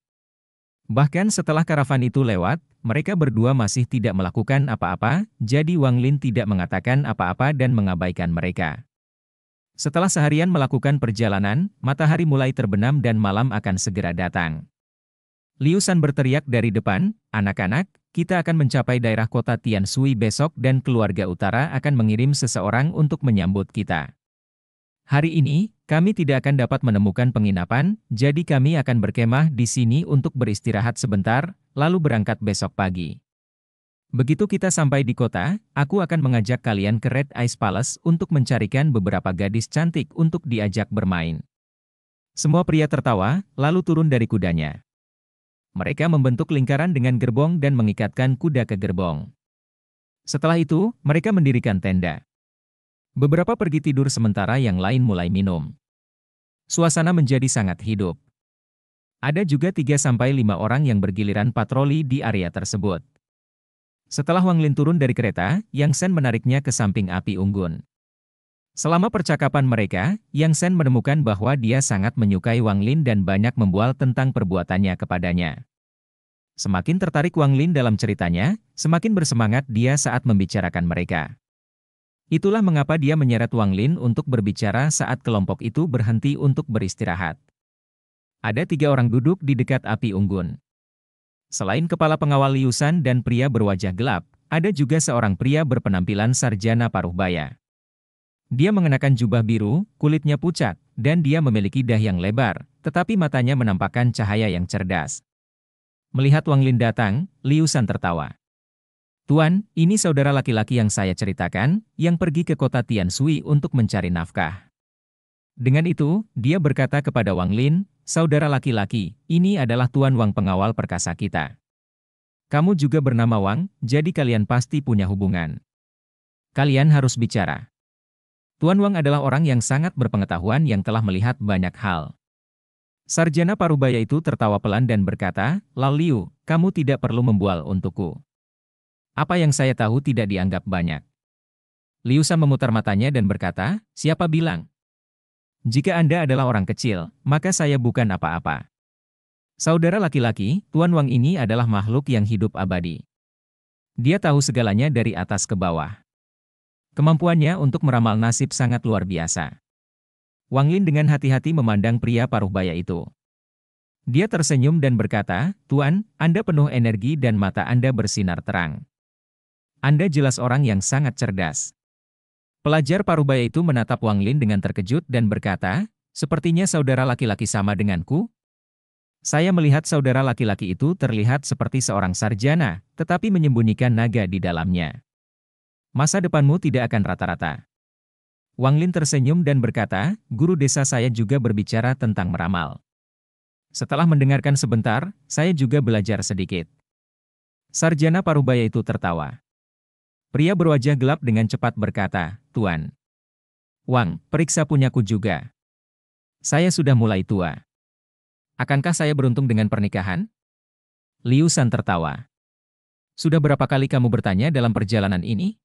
Bahkan setelah karavan itu lewat, mereka berdua masih tidak melakukan apa-apa, jadi Wang Lin tidak mengatakan apa-apa dan mengabaikan mereka. Setelah seharian melakukan perjalanan, matahari mulai terbenam dan malam akan segera datang. Liu Shan berteriak dari depan, anak-anak, kita akan mencapai daerah kota Tianshui besok dan keluarga utara akan mengirim seseorang untuk menyambut kita. Hari ini, kami tidak akan dapat menemukan penginapan, jadi kami akan berkemah di sini untuk beristirahat sebentar, lalu berangkat besok pagi. Begitu kita sampai di kota, aku akan mengajak kalian ke Red Ice Palace untuk mencarikan beberapa gadis cantik untuk diajak bermain. Semua pria tertawa, lalu turun dari kudanya. Mereka membentuk lingkaran dengan gerbong dan mengikatkan kuda ke gerbong. Setelah itu, mereka mendirikan tenda. Beberapa pergi tidur sementara yang lain mulai minum. Suasana menjadi sangat hidup. Ada juga 3-5 orang yang bergiliran patroli di area tersebut. Setelah Wang Lin turun dari kereta, Yang Shen menariknya ke samping api unggun. Selama percakapan mereka, Yang Shen menemukan bahwa dia sangat menyukai Wang Lin dan banyak membual tentang perbuatannya kepadanya. Semakin tertarik Wang Lin dalam ceritanya, semakin bersemangat dia saat membicarakan mereka. Itulah mengapa dia menyeret Wang Lin untuk berbicara saat kelompok itu berhenti untuk beristirahat. Ada 3 orang duduk di dekat api unggun. Selain kepala pengawal Liu Shan dan pria berwajah gelap, ada juga seorang pria berpenampilan sarjana paruh baya. Dia mengenakan jubah biru, kulitnya pucat, dan dia memiliki dah yang lebar, tetapi matanya menampakkan cahaya yang cerdas. Melihat Wang Lin datang, Liu Shan tertawa. Tuan, ini saudara laki-laki yang saya ceritakan, yang pergi ke kota Tianshui untuk mencari nafkah. Dengan itu, dia berkata kepada Wang Lin, saudara laki-laki, ini adalah Tuan Wang pengawal perkasa kita. Kamu juga bernama Wang, jadi kalian pasti punya hubungan. Kalian harus bicara. Tuan Wang adalah orang yang sangat berpengetahuan yang telah melihat banyak hal. Sarjana parubaya itu tertawa pelan dan berkata, Lao Liu, kamu tidak perlu membual untukku. Apa yang saya tahu tidak dianggap banyak. Liu Shan memutar matanya dan berkata, siapa bilang? Jika Anda adalah orang kecil, maka saya bukan apa-apa. Saudara laki-laki, Tuan Wang ini adalah makhluk yang hidup abadi. Dia tahu segalanya dari atas ke bawah. Kemampuannya untuk meramal nasib sangat luar biasa. Wang Lin dengan hati-hati memandang pria paruhbaya itu. Dia tersenyum dan berkata, Tuan, Anda penuh energi dan mata Anda bersinar terang. Anda jelas orang yang sangat cerdas. Pelajar parubaya itu menatap Wang Lin dengan terkejut dan berkata, sepertinya saudara laki-laki sama denganku. Saya melihat saudara laki-laki itu terlihat seperti seorang sarjana, tetapi menyembunyikan naga di dalamnya. Masa depanmu tidak akan rata-rata. Wang Lin tersenyum dan berkata, guru desa saya juga berbicara tentang meramal. Setelah mendengarkan sebentar, saya juga belajar sedikit. Sarjana Parubaya itu tertawa. Pria berwajah gelap dengan cepat berkata, Tuan Wang, periksa punyaku juga. Saya sudah mulai tua. Akankah saya beruntung dengan pernikahan? Liu San tertawa. Sudah berapa kali kamu bertanya dalam perjalanan ini?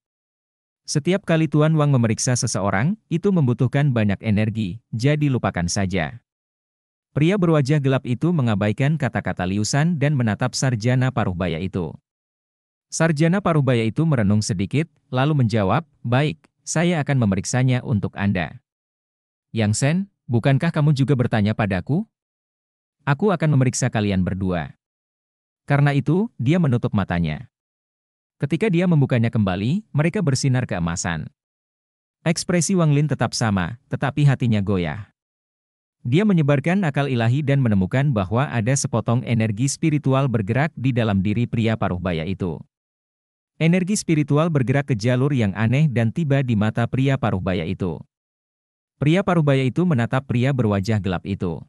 Setiap kali Tuan Wang memeriksa seseorang, itu membutuhkan banyak energi, jadi lupakan saja. Pria berwajah gelap itu mengabaikan kata-kata Liu San dan menatap sarjana Parubaya itu. Sarjana Parubaya itu merenung sedikit, lalu menjawab, baik, saya akan memeriksanya untuk Anda. Yang Sen, bukankah kamu juga bertanya padaku? Aku akan memeriksa kalian berdua. Karena itu, dia menutup matanya. Ketika dia membukanya kembali, mereka bersinar keemasan. Ekspresi Wang Lin tetap sama, tetapi hatinya goyah. Dia menyebarkan akal ilahi dan menemukan bahwa ada sepotong energi spiritual bergerak di dalam diri pria Parubaya itu. Energi spiritual bergerak ke jalur yang aneh dan tiba di mata pria Parubaya itu. Pria Parubaya itu menatap pria berwajah gelap itu.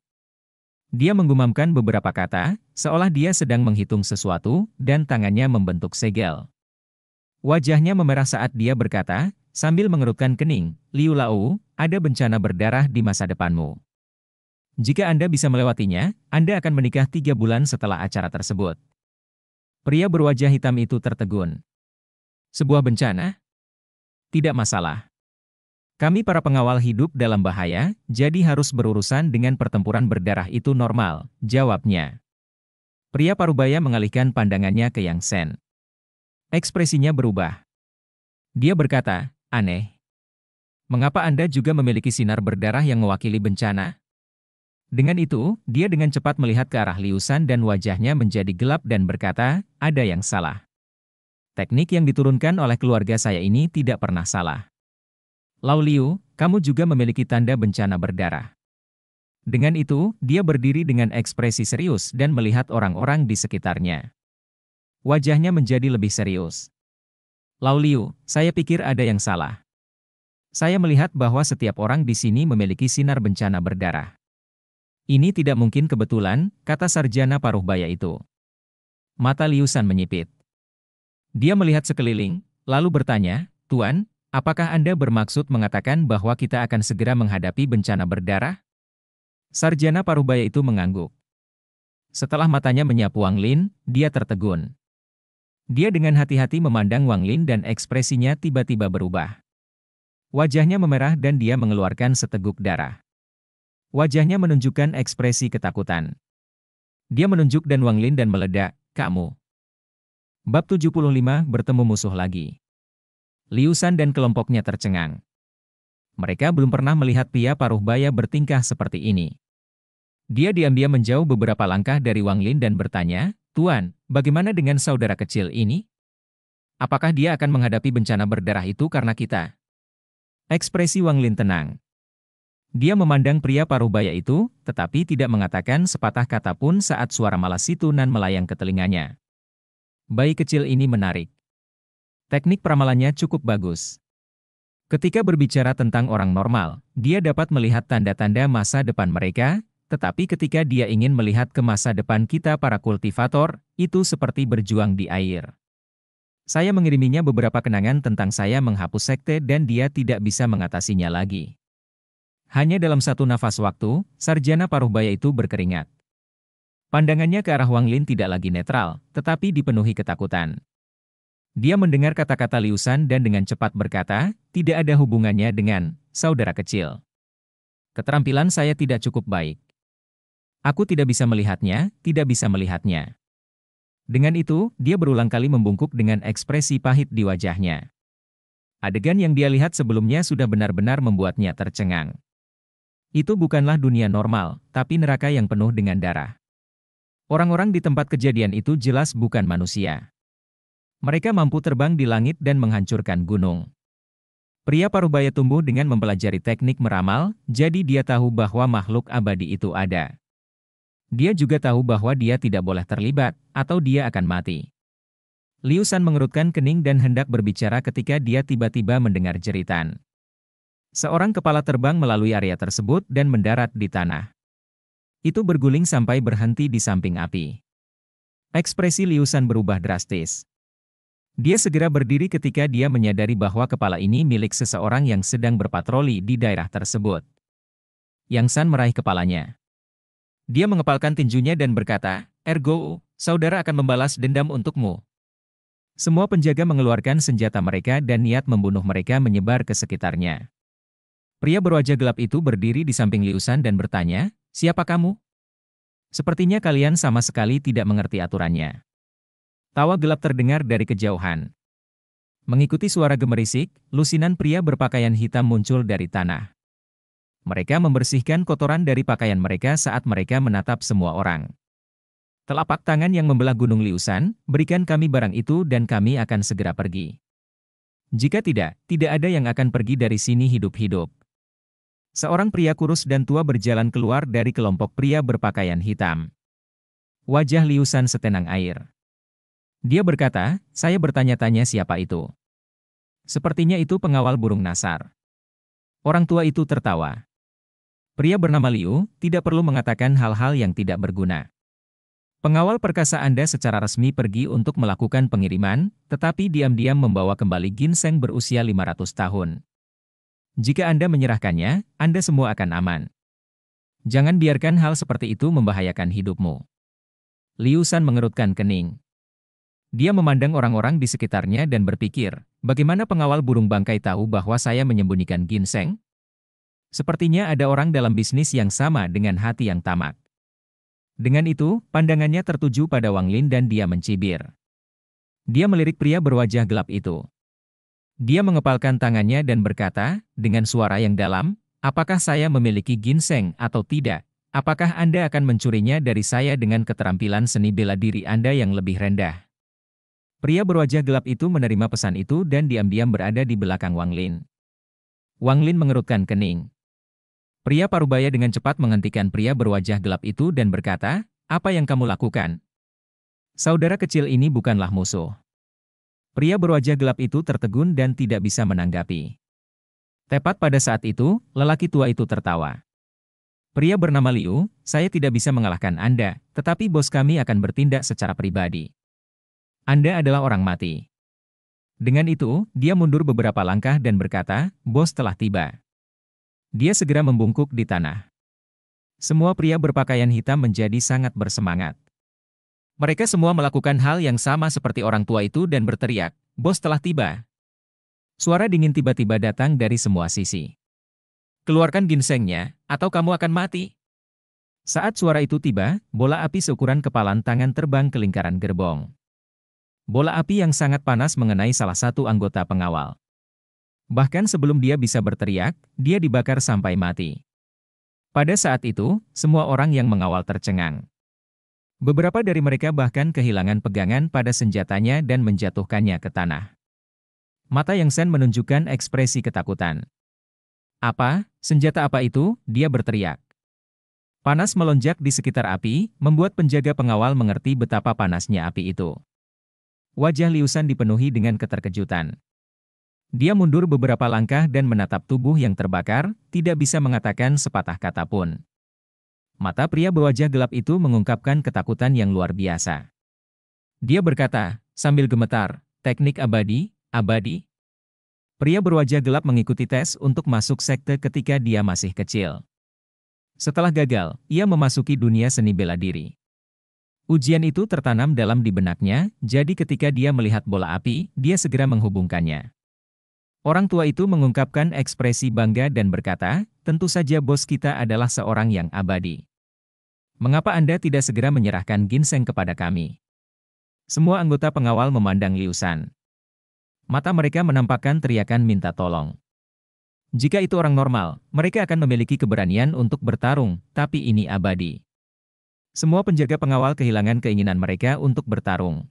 Dia menggumamkan beberapa kata, seolah dia sedang menghitung sesuatu, dan tangannya membentuk segel. Wajahnya memerah saat dia berkata, sambil mengerutkan kening, Liu Lao, ada bencana berdarah di masa depanmu. Jika Anda bisa melewatinya, Anda akan menikah 3 bulan setelah acara tersebut. Pria berwajah hitam itu tertegun. Sebuah bencana? Tidak masalah. Kami para pengawal hidup dalam bahaya, jadi harus berurusan dengan pertempuran berdarah itu normal, jawabnya. Pria Parubaya mengalihkan pandangannya ke Yang Sen. Ekspresinya berubah. Dia berkata, aneh. Mengapa Anda juga memiliki sinar berdarah yang mewakili bencana? Dengan itu, dia dengan cepat melihat ke arah Liu San dan wajahnya menjadi gelap dan berkata, ada yang salah. Teknik yang diturunkan oleh keluarga saya ini tidak pernah salah. Lao Liu, kamu juga memiliki tanda bencana berdarah. Dengan itu, dia berdiri dengan ekspresi serius dan melihat orang-orang di sekitarnya. Wajahnya menjadi lebih serius. Lao Liu, saya pikir ada yang salah. Saya melihat bahwa setiap orang di sini memiliki sinar bencana berdarah. Ini tidak mungkin kebetulan, kata sarjana Parubaya itu. Mata Liu San menyipit. Dia melihat sekeliling, lalu bertanya, Tuan, apakah Anda bermaksud mengatakan bahwa kita akan segera menghadapi bencana berdarah? Sarjana Parubaya itu mengangguk. Setelah matanya menyapu Wang Lin, dia tertegun. Dia dengan hati-hati memandang Wang Lin dan ekspresinya tiba-tiba berubah. Wajahnya memerah dan dia mengeluarkan seteguk darah. Wajahnya menunjukkan ekspresi ketakutan. Dia menunjuk dan Wang Lin dan meledak, kamu. Bab 75 bertemu musuh lagi. Liu San dan kelompoknya tercengang. Mereka belum pernah melihat pria Parubaya bertingkah seperti ini. Dia diam-diam menjauh beberapa langkah dari Wang Lin dan bertanya, Tuan, bagaimana dengan saudara kecil ini? Apakah dia akan menghadapi bencana berdarah itu karena kita? Ekspresi Wang Lin tenang. Dia memandang pria Parubaya itu, tetapi tidak mengatakan sepatah kata pun saat suara malas itu nan melayang ke telinganya. Bayi kecil ini menarik. Teknik peramalannya cukup bagus. Ketika berbicara tentang orang normal, dia dapat melihat tanda-tanda masa depan mereka, tetapi ketika dia ingin melihat ke masa depan kita para kultivator, itu seperti berjuang di air. Saya mengiriminya beberapa kenangan tentang saya menghapus sekte dan dia tidak bisa mengatasinya lagi. Hanya dalam satu nafas waktu, sarjana Parubaya itu berkeringat. Pandangannya ke arah Wang Lin tidak lagi netral, tetapi dipenuhi ketakutan. Dia mendengar kata-kata Liu San dan dengan cepat berkata, tidak ada hubungannya dengan saudara kecil. Keterampilan saya tidak cukup baik. Aku tidak bisa melihatnya, tidak bisa melihatnya. Dengan itu, dia berulang kali membungkuk dengan ekspresi pahit di wajahnya. Adegan yang dia lihat sebelumnya sudah benar-benar membuatnya tercengang. Itu bukanlah dunia normal, tapi neraka yang penuh dengan darah. Orang-orang di tempat kejadian itu jelas bukan manusia. Mereka mampu terbang di langit dan menghancurkan gunung. Pria Parubaya tumbuh dengan mempelajari teknik meramal, jadi dia tahu bahwa makhluk abadi itu ada. Dia juga tahu bahwa dia tidak boleh terlibat, atau dia akan mati. Liu San mengerutkan kening dan hendak berbicara ketika dia tiba-tiba mendengar jeritan. Seorang kepala terbang melalui area tersebut dan mendarat di tanah. Itu berguling sampai berhenti di samping api. Ekspresi Liu Shan berubah drastis. Dia segera berdiri ketika dia menyadari bahwa kepala ini milik seseorang yang sedang berpatroli di daerah tersebut. Yang Shan meraih kepalanya. Dia mengepalkan tinjunya dan berkata, "Ergo, saudara akan membalas dendam untukmu." Semua penjaga mengeluarkan senjata mereka dan niat membunuh mereka menyebar ke sekitarnya. Pria berwajah gelap itu berdiri di samping Liu Shan dan bertanya, "Siapa kamu? Sepertinya kalian sama sekali tidak mengerti aturannya." Tawa gelap terdengar dari kejauhan. Mengikuti suara gemerisik, lusinan pria berpakaian hitam muncul dari tanah. Mereka membersihkan kotoran dari pakaian mereka saat mereka menatap semua orang. Telapak tangan yang membelah gunung Liu Shan, "Berikan kami barang itu dan kami akan segera pergi. Jika tidak, tidak ada yang akan pergi dari sini hidup-hidup." Seorang pria kurus dan tua berjalan keluar dari kelompok pria berpakaian hitam. Wajah Liu Shan setenang air. Dia berkata, "Saya bertanya-tanya siapa itu. Sepertinya itu pengawal burung nasar." Orang tua itu tertawa. "Pria bernama Liu, tidak perlu mengatakan hal-hal yang tidak berguna. Pengawal perkasa Anda secara resmi pergi untuk melakukan pengiriman, tetapi diam-diam membawa kembali ginseng berusia 500 tahun. Jika Anda menyerahkannya, Anda semua akan aman. Jangan biarkan hal seperti itu membahayakan hidupmu." Liu Shan mengerutkan kening. Dia memandang orang-orang di sekitarnya dan berpikir, bagaimana pengawal burung bangkai tahu bahwa saya menyembunyikan ginseng? Sepertinya ada orang dalam bisnis yang sama dengan hati yang tamak. Dengan itu, pandangannya tertuju pada Wang Lin dan dia mencibir. Dia melirik pria berwajah gelap itu. Dia mengepalkan tangannya dan berkata, dengan suara yang dalam, "Apakah saya memiliki ginseng atau tidak? Apakah Anda akan mencurinya dari saya dengan keterampilan seni bela diri Anda yang lebih rendah?" Pria berwajah gelap itu menerima pesan itu dan diam-diam berada di belakang Wang Lin. Wang Lin mengerutkan kening. Pria parubaya dengan cepat menghentikan pria berwajah gelap itu dan berkata, "Apa yang kamu lakukan? Saudara kecil ini bukanlah musuh." Pria berwajah gelap itu tertegun dan tidak bisa menanggapi. Tepat pada saat itu, lelaki tua itu tertawa. "Pria bernama Liu, saya tidak bisa mengalahkan Anda, tetapi bos kami akan bertindak secara pribadi. Anda adalah orang mati." Dengan itu, dia mundur beberapa langkah dan berkata, "Bos telah tiba." Dia segera membungkuk di tanah. Semua pria berpakaian hitam menjadi sangat bersemangat. Mereka semua melakukan hal yang sama seperti orang tua itu dan berteriak, "Bos telah tiba." Suara dingin tiba-tiba datang dari semua sisi. "Keluarkan ginsengnya, atau kamu akan mati." Saat suara itu tiba, bola api seukuran kepalan tangan terbang ke lingkaran gerbong. Bola api yang sangat panas mengenai salah satu anggota pengawal. Bahkan sebelum dia bisa berteriak, dia dibakar sampai mati. Pada saat itu, semua orang yang mengawal tercengang. Beberapa dari mereka bahkan kehilangan pegangan pada senjatanya dan menjatuhkannya ke tanah. Mata Yang Shan menunjukkan ekspresi ketakutan. "Apa? Senjata apa itu?" dia berteriak. Panas melonjak di sekitar api, membuat penjaga pengawal mengerti betapa panasnya api itu. Wajah Liu Shan dipenuhi dengan keterkejutan. Dia mundur beberapa langkah dan menatap tubuh yang terbakar, tidak bisa mengatakan sepatah kata pun. Mata pria berwajah gelap itu mengungkapkan ketakutan yang luar biasa. Dia berkata, sambil gemetar, "Teknik abadi, abadi?" Pria berwajah gelap mengikuti tes untuk masuk sekte ketika dia masih kecil. Setelah gagal, ia memasuki dunia seni bela diri. Ujian itu tertanam dalam di benaknya, jadi ketika dia melihat bola api, dia segera menghubungkannya. Orang tua itu mengungkapkan ekspresi bangga dan berkata, "Tentu saja bos kita adalah seorang yang abadi. Mengapa Anda tidak segera menyerahkan ginseng kepada kami?" Semua anggota pengawal memandang Liu Shan. Mata mereka menampakkan teriakan minta tolong. Jika itu orang normal, mereka akan memiliki keberanian untuk bertarung, tapi ini abadi. Semua penjaga pengawal kehilangan keinginan mereka untuk bertarung.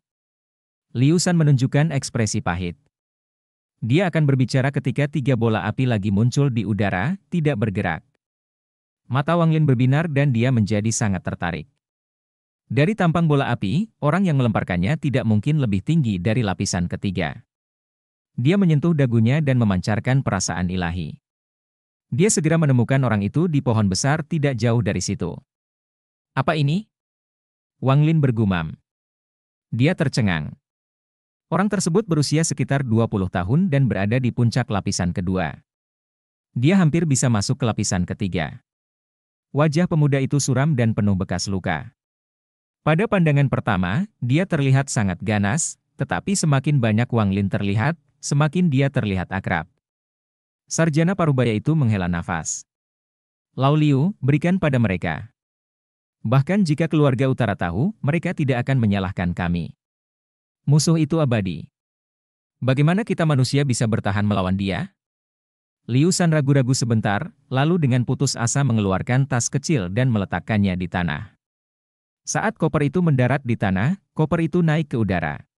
Liu Shan menunjukkan ekspresi pahit. Dia akan berbicara ketika 3 bola api lagi muncul di udara, tidak bergerak. Mata Wang Lin berbinar dan dia menjadi sangat tertarik. Dari tampang bola api, orang yang melemparkannya tidak mungkin lebih tinggi dari lapisan ketiga. Dia menyentuh dagunya dan memancarkan perasaan ilahi. Dia segera menemukan orang itu di pohon besar tidak jauh dari situ. Apa ini? Wang Lin bergumam. Dia tercengang. Orang tersebut berusia sekitar 20 tahun dan berada di puncak lapisan kedua. Dia hampir bisa masuk ke lapisan ketiga. Wajah pemuda itu suram dan penuh bekas luka. Pada pandangan pertama, dia terlihat sangat ganas, tetapi semakin banyak Wang Lin terlihat, semakin dia terlihat akrab. Sarjana parubaya itu menghela nafas. Lao Liu, berikan pada mereka. Bahkan jika keluarga utara tahu, mereka tidak akan menyalahkan kami. Musuh itu abadi. Bagaimana kita manusia bisa bertahan melawan dia? Liu Shan ragu-ragu sebentar, lalu dengan putus asa mengeluarkan tas kecil dan meletakkannya di tanah. Saat koper itu mendarat di tanah, koper itu naik ke udara.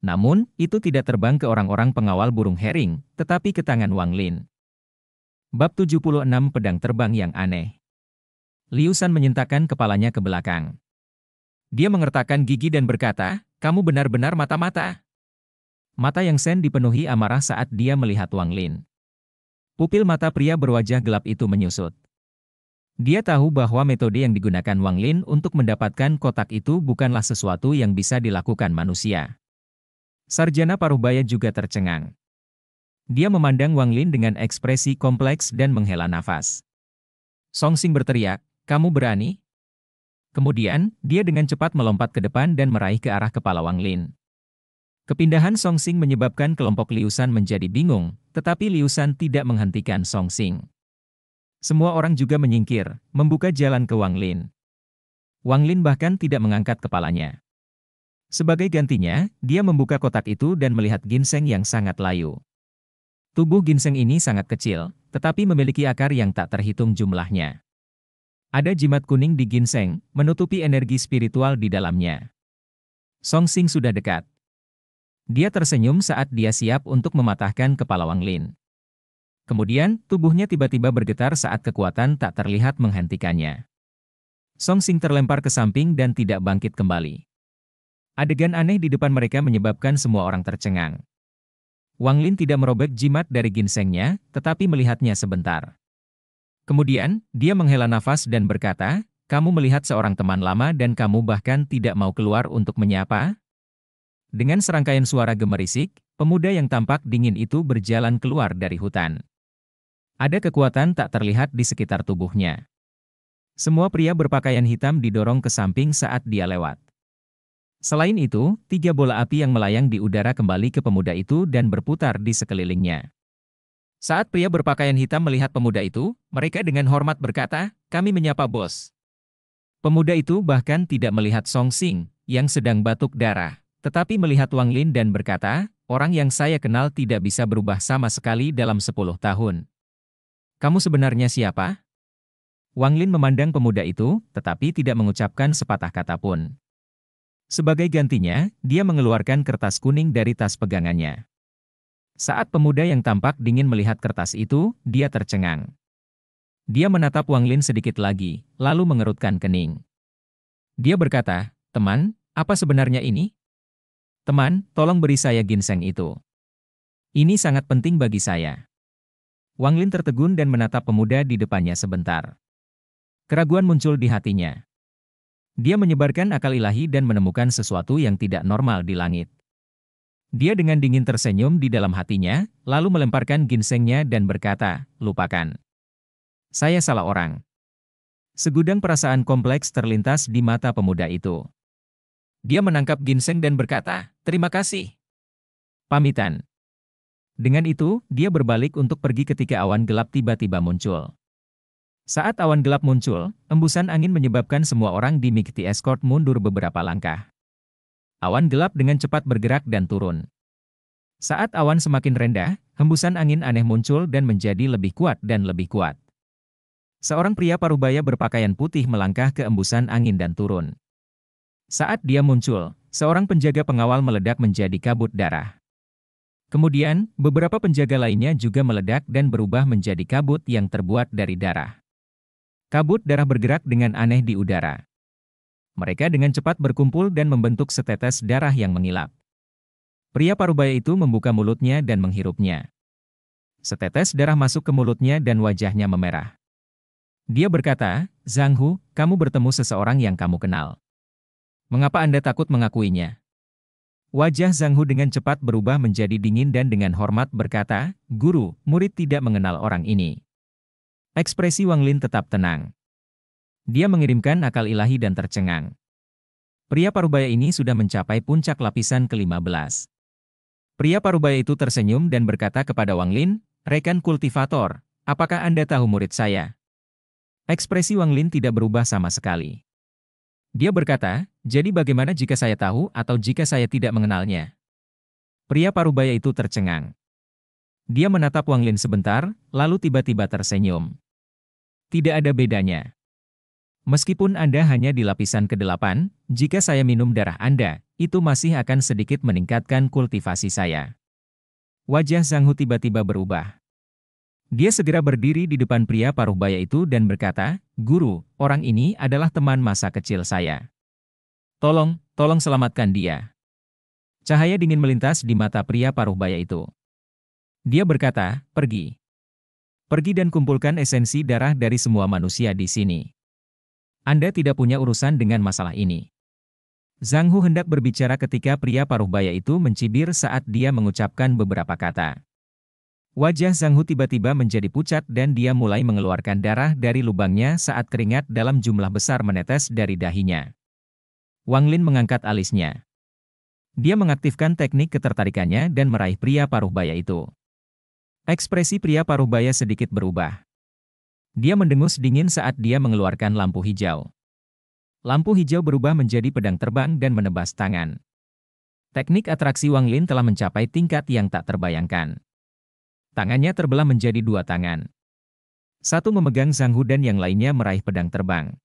Namun, itu tidak terbang ke orang-orang pengawal burung herring, tetapi ke tangan Wang Lin. Bab 76 Pedang Terbang yang Aneh. Liu Shan menyentakkan kepalanya ke belakang. Dia mengertakkan gigi dan berkata, "Kamu benar-benar mata-mata." Mata Yang Shen dipenuhi amarah saat dia melihat Wang Lin. Pupil mata pria berwajah gelap itu menyusut. Dia tahu bahwa metode yang digunakan Wang Lin untuk mendapatkan kotak itu bukanlah sesuatu yang bisa dilakukan manusia. Sarjana parubaya juga tercengang. Dia memandang Wang Lin dengan ekspresi kompleks dan menghela nafas. Song Xing berteriak, "Kamu berani?" Kemudian, dia dengan cepat melompat ke depan dan meraih ke arah kepala Wang Lin. Kepindahan Song Xing menyebabkan kelompok Liu Shan menjadi bingung, tetapi Liu Shan tidak menghentikan Song Xing. Semua orang juga menyingkir, membuka jalan ke Wang Lin. Wang Lin bahkan tidak mengangkat kepalanya. Sebagai gantinya, dia membuka kotak itu dan melihat ginseng yang sangat layu. Tubuh ginseng ini sangat kecil, tetapi memiliki akar yang tak terhitung jumlahnya. Ada jimat kuning di ginseng, menutupi energi spiritual di dalamnya. Song Xing sudah dekat. Dia tersenyum saat dia siap untuk mematahkan kepala Wang Lin. Kemudian, tubuhnya tiba-tiba bergetar saat kekuatan tak terlihat menghentikannya. Song Xing terlempar ke samping dan tidak bangkit kembali. Adegan aneh di depan mereka menyebabkan semua orang tercengang. Wang Lin tidak merobek jimat dari ginsengnya, tetapi melihatnya sebentar. Kemudian, dia menghela nafas dan berkata, "Kamu melihat seorang teman lama dan kamu bahkan tidak mau keluar untuk menyapa?" Dengan serangkaian suara gemerisik, pemuda yang tampak dingin itu berjalan keluar dari hutan. Ada kekuatan tak terlihat di sekitar tubuhnya. Semua pria berpakaian hitam didorong ke samping saat dia lewat. Selain itu, 3 bola api yang melayang di udara kembali ke pemuda itu dan berputar di sekelilingnya. Saat pria berpakaian hitam melihat pemuda itu, mereka dengan hormat berkata, "Kami menyapa bos." Pemuda itu bahkan tidak melihat Song Xing, yang sedang batuk darah, tetapi melihat Wang Lin dan berkata, "Orang yang saya kenal tidak bisa berubah sama sekali dalam 10 tahun. Kamu sebenarnya siapa?" Wang Lin memandang pemuda itu, tetapi tidak mengucapkan sepatah kata pun. Sebagai gantinya, dia mengeluarkan kertas kuning dari tas pegangannya. Saat pemuda yang tampak dingin melihat kertas itu, dia tercengang. Dia menatap Wang Lin sedikit lagi, lalu mengerutkan kening. Dia berkata, "Teman, apa sebenarnya ini?" "Teman, tolong beri saya ginseng itu. Ini sangat penting bagi saya." Wang Lin tertegun dan menatap pemuda di depannya sebentar. Keraguan muncul di hatinya. Dia menyebarkan akal ilahi dan menemukan sesuatu yang tidak normal di langit. Dia dengan dingin tersenyum di dalam hatinya, lalu melemparkan ginsengnya dan berkata, "Lupakan. Saya salah orang." Segudang perasaan kompleks terlintas di mata pemuda itu. Dia menangkap ginseng dan berkata, "Terima kasih." Pamitan. Dengan itu, dia berbalik untuk pergi ketika awan gelap tiba-tiba muncul. Saat awan gelap muncul, embusan angin menyebabkan semua orang di Mighty Escort mundur beberapa langkah. Awan gelap dengan cepat bergerak dan turun. Saat awan semakin rendah, hembusan angin aneh muncul dan menjadi lebih kuat dan lebih kuat. Seorang pria parubaya berpakaian putih melangkah ke embusan angin dan turun. Saat dia muncul, seorang penjaga pengawal meledak menjadi kabut darah. Kemudian, beberapa penjaga lainnya juga meledak dan berubah menjadi kabut yang terbuat dari darah. Kabut darah bergerak dengan aneh di udara. Mereka dengan cepat berkumpul dan membentuk setetes darah yang mengilap. Pria parubaya itu membuka mulutnya dan menghirupnya. Setetes darah masuk ke mulutnya dan wajahnya memerah. Dia berkata, Zhang Hu, kamu bertemu seseorang yang kamu kenal. Mengapa Anda takut mengakuinya? Wajah Zhang Hu dengan cepat berubah menjadi dingin dan dengan hormat berkata, Guru, murid tidak mengenal orang ini. Ekspresi Wang Lin tetap tenang. Dia mengirimkan akal ilahi dan tercengang. Pria parubaya ini sudah mencapai puncak lapisan ke-15. Pria parubaya itu tersenyum dan berkata kepada Wang Lin, rekan kultivator, apakah Anda tahu murid saya? Ekspresi Wang Lin tidak berubah sama sekali. Dia berkata, jadi bagaimana jika saya tahu atau jika saya tidak mengenalnya? Pria parubaya itu tercengang. Dia menatap Wang Lin sebentar, lalu tiba-tiba tersenyum. Tidak ada bedanya. Meskipun Anda hanya di lapisan ke-8, jika saya minum darah Anda, itu masih akan sedikit meningkatkan kultivasi saya. Wajah Zhang Hu tiba-tiba berubah. Dia segera berdiri di depan pria parubaya itu dan berkata, Guru, orang ini adalah teman masa kecil saya. Tolong selamatkan dia. Cahaya dingin melintas di mata pria parubaya itu. Dia berkata, pergi. Pergi dan kumpulkan esensi darah dari semua manusia di sini. Anda tidak punya urusan dengan masalah ini. Zhang Hu hendak berbicara ketika pria parubaya itu mencibir saat dia mengucapkan beberapa kata. Wajah Zhang Hu tiba-tiba menjadi pucat dan dia mulai mengeluarkan darah dari lubangnya saat keringat dalam jumlah besar menetes dari dahinya. Wang Lin mengangkat alisnya. Dia mengaktifkan teknik ketertarikannya dan meraih pria parubaya itu. Ekspresi pria parubaya sedikit berubah. Dia mendengus dingin saat dia mengeluarkan lampu hijau. Lampu hijau berubah menjadi pedang terbang dan menebas tangan. Teknik atraksi Wang Lin telah mencapai tingkat yang tak terbayangkan. Tangannya terbelah menjadi dua tangan. Satu memegang Zhang Hu dan yang lainnya meraih pedang terbang.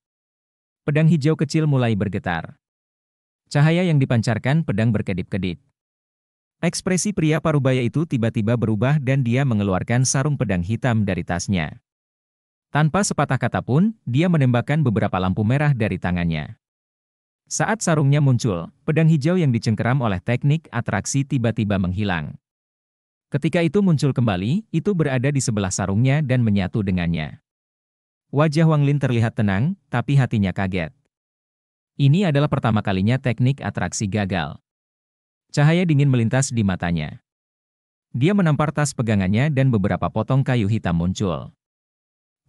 Pedang hijau kecil mulai bergetar. Cahaya yang dipancarkan pedang berkedip-kedip. Ekspresi pria parubaya itu tiba-tiba berubah dan dia mengeluarkan sarung pedang hitam dari tasnya. Tanpa sepatah kata pun, dia menembakkan beberapa lampu merah dari tangannya. Saat sarungnya muncul, pedang hijau yang dicengkeram oleh teknik atraksi tiba-tiba menghilang. Ketika itu muncul kembali, itu berada di sebelah sarungnya dan menyatu dengannya. Wajah Wang Lin terlihat tenang, tapi hatinya kaget. Ini adalah pertama kalinya teknik atraksi gagal. Cahaya dingin melintas di matanya. Dia menampar tas pegangannya dan beberapa potong kayu hitam muncul.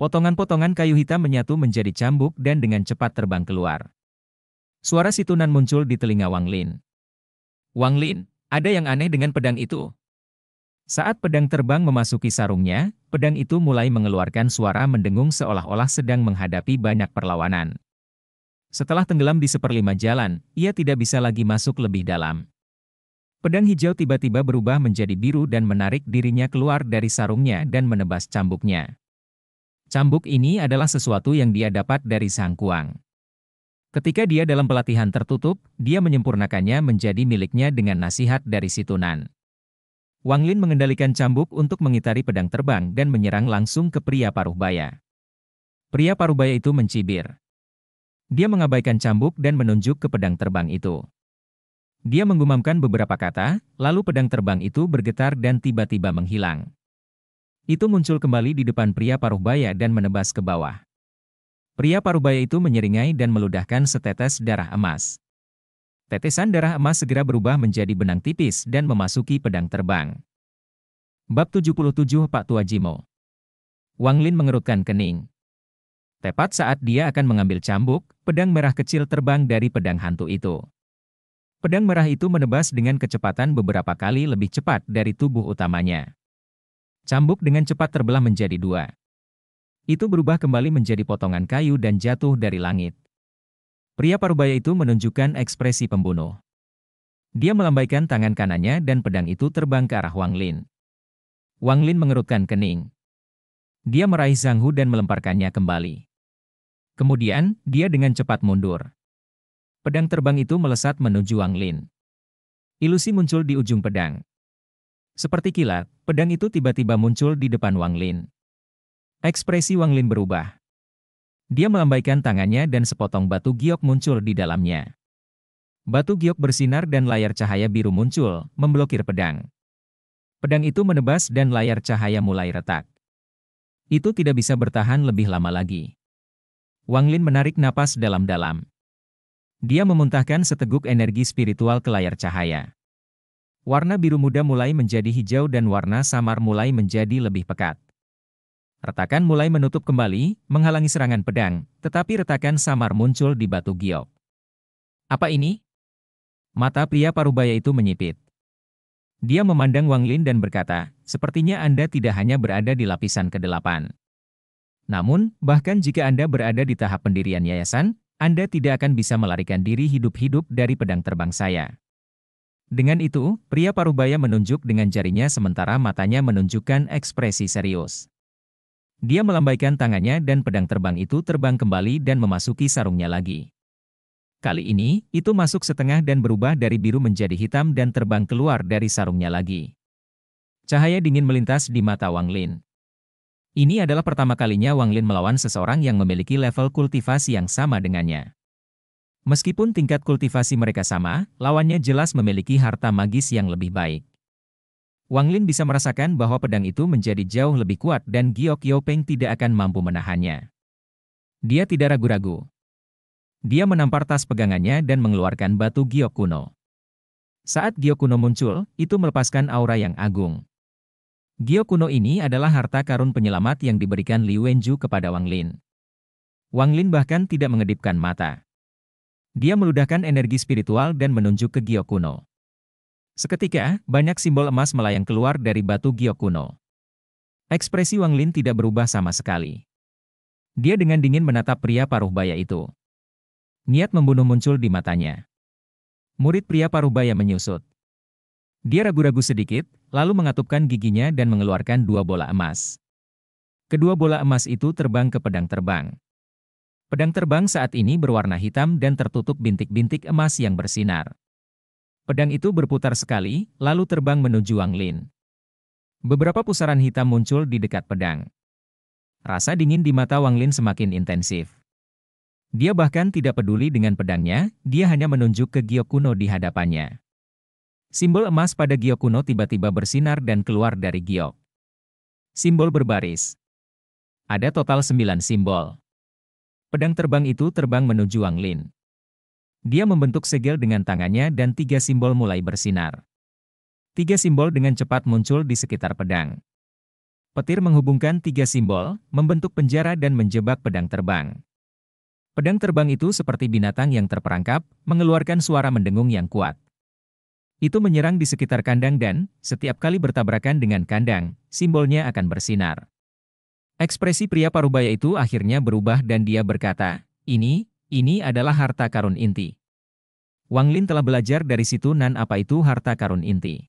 Potongan-potongan kayu hitam menyatu menjadi cambuk dan dengan cepat terbang keluar. Suara situnan muncul di telinga Wang Lin. Wang Lin, ada yang aneh dengan pedang itu. Saat pedang terbang memasuki sarungnya, pedang itu mulai mengeluarkan suara mendengung seolah-olah sedang menghadapi banyak perlawanan. Setelah tenggelam di seperlima jalan, ia tidak bisa lagi masuk lebih dalam. Pedang hijau tiba-tiba berubah menjadi biru dan menarik dirinya keluar dari sarungnya dan menebas cambuknya. Cambuk ini adalah sesuatu yang dia dapat dari Sang Kuang. Ketika dia dalam pelatihan tertutup, dia menyempurnakannya menjadi miliknya dengan nasihat dari Situnan. Wang Lin mengendalikan cambuk untuk mengitari pedang terbang dan menyerang langsung ke pria parubaya. Pria parubaya itu mencibir. Dia mengabaikan cambuk dan menunjuk ke pedang terbang itu. Dia menggumamkan beberapa kata, lalu pedang terbang itu bergetar dan tiba-tiba menghilang. Itu muncul kembali di depan pria parubaya dan menebas ke bawah. Pria parubaya itu menyeringai dan meludahkan setetes darah emas. Tetesan darah emas segera berubah menjadi benang tipis dan memasuki pedang terbang. Bab 77 Pak Tua Jimo. Wang Lin mengerutkan kening. Tepat saat dia akan mengambil cambuk, pedang merah kecil terbang dari pedang hantu itu. Pedang merah itu menebas dengan kecepatan beberapa kali lebih cepat dari tubuh utamanya. Cambuk dengan cepat terbelah menjadi dua. Itu berubah kembali menjadi potongan kayu dan jatuh dari langit. Pria parubaya itu menunjukkan ekspresi pembunuh. Dia melambaikan tangan kanannya dan pedang itu terbang ke arah Wang Lin. Wang Lin mengerutkan kening. Dia meraih Zhang Hu dan melemparkannya kembali. Kemudian, dia dengan cepat mundur. Pedang terbang itu melesat menuju Wang Lin. Ilusi muncul di ujung pedang. Seperti kilat, pedang itu tiba-tiba muncul di depan Wang Lin. Ekspresi Wang Lin berubah. Dia melambaikan tangannya dan sepotong batu giok muncul di dalamnya. Batu giok bersinar dan layar cahaya biru muncul, memblokir pedang. Pedang itu menebas dan layar cahaya mulai retak. Itu tidak bisa bertahan lebih lama lagi. Wang Lin menarik napas dalam-dalam. Dia memuntahkan seteguk energi spiritual ke layar cahaya. Warna biru muda mulai menjadi hijau dan warna samar mulai menjadi lebih pekat. Retakan mulai menutup kembali, menghalangi serangan pedang, tetapi retakan samar muncul di batu giok. Apa ini? Mata pria parubaya itu menyipit. Dia memandang Wang Lin dan berkata, sepertinya Anda tidak hanya berada di lapisan ke-8. Namun, bahkan jika Anda berada di tahap pendirian yayasan, Anda tidak akan bisa melarikan diri hidup-hidup dari pedang terbang saya. Dengan itu, pria parubaya menunjuk dengan jarinya sementara matanya menunjukkan ekspresi serius. Dia melambaikan tangannya dan pedang terbang itu terbang kembali dan memasuki sarungnya lagi. Kali ini, itu masuk setengah dan berubah dari biru menjadi hitam dan terbang keluar dari sarungnya lagi. Cahaya dingin melintas di mata Wang Lin. Ini adalah pertama kalinya Wang Lin melawan seseorang yang memiliki level kultivasi yang sama dengannya. Meskipun tingkat kultivasi mereka sama, lawannya jelas memiliki harta magis yang lebih baik. Wang Lin bisa merasakan bahwa pedang itu menjadi jauh lebih kuat dan Giok Yaopeng tidak akan mampu menahannya. Dia tidak ragu-ragu. Dia menampar tas pegangannya dan mengeluarkan batu giok kuno. Saat giok kuno muncul, itu melepaskan aura yang agung. Giok kuno ini adalah harta karun penyelamat yang diberikan Li Wenju kepada Wang Lin. Wang Lin bahkan tidak mengedipkan mata. Dia meludahkan energi spiritual dan menunjuk ke giok kuno. Seketika, banyak simbol emas melayang keluar dari batu giok kuno. Ekspresi Wang Lin tidak berubah sama sekali. Dia dengan dingin menatap pria parubaya itu. Niat membunuh muncul di matanya. Murid pria parubaya menyusut. Dia ragu-ragu sedikit, lalu mengatupkan giginya dan mengeluarkan 2 bola emas. Kedua bola emas itu terbang ke pedang terbang. Pedang terbang saat ini berwarna hitam dan tertutup bintik-bintik emas yang bersinar. Pedang itu berputar sekali, lalu terbang menuju Wang Lin. Beberapa pusaran hitam muncul di dekat pedang. Rasa dingin di mata Wang Lin semakin intensif. Dia bahkan tidak peduli dengan pedangnya, dia hanya menunjuk ke giok kuno di hadapannya. Simbol emas pada giok kuno tiba-tiba bersinar dan keluar dari giok. Simbol berbaris. Ada total 9 simbol. Pedang terbang itu terbang menuju Wang Lin. Dia membentuk segel dengan tangannya dan 3 simbol mulai bersinar. 3 simbol dengan cepat muncul di sekitar pedang. Petir menghubungkan 3 simbol, membentuk penjara dan menjebak pedang terbang. Pedang terbang itu seperti binatang yang terperangkap, mengeluarkan suara mendengung yang kuat. Itu menyerang di sekitar kandang dan, setiap kali bertabrakan dengan kandang, simbolnya akan bersinar. Ekspresi pria parubaya itu akhirnya berubah dan dia berkata, ini adalah harta karun inti. Wang Lin telah belajar dari situ nan apa itu harta karun inti.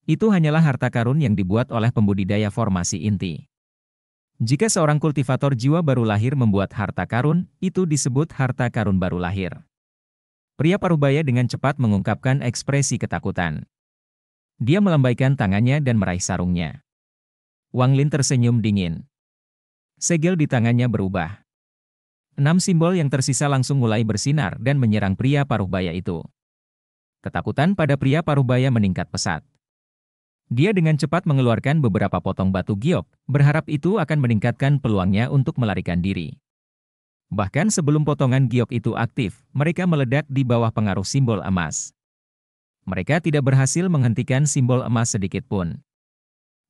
Itu hanyalah harta karun yang dibuat oleh pembudidaya formasi inti. Jika seorang kultivator jiwa baru lahir membuat harta karun, itu disebut harta karun baru lahir. Pria parubaya dengan cepat mengungkapkan ekspresi ketakutan. Dia melambaikan tangannya dan meraih sarungnya. Wang Lin tersenyum dingin. Segel di tangannya berubah. 6 simbol yang tersisa langsung mulai bersinar dan menyerang pria parubaya itu. Ketakutan pada pria parubaya meningkat pesat. Dia dengan cepat mengeluarkan beberapa potong batu giok, berharap itu akan meningkatkan peluangnya untuk melarikan diri. Bahkan sebelum potongan giok itu aktif, mereka meledak di bawah pengaruh simbol emas. Mereka tidak berhasil menghentikan simbol emas sedikit pun.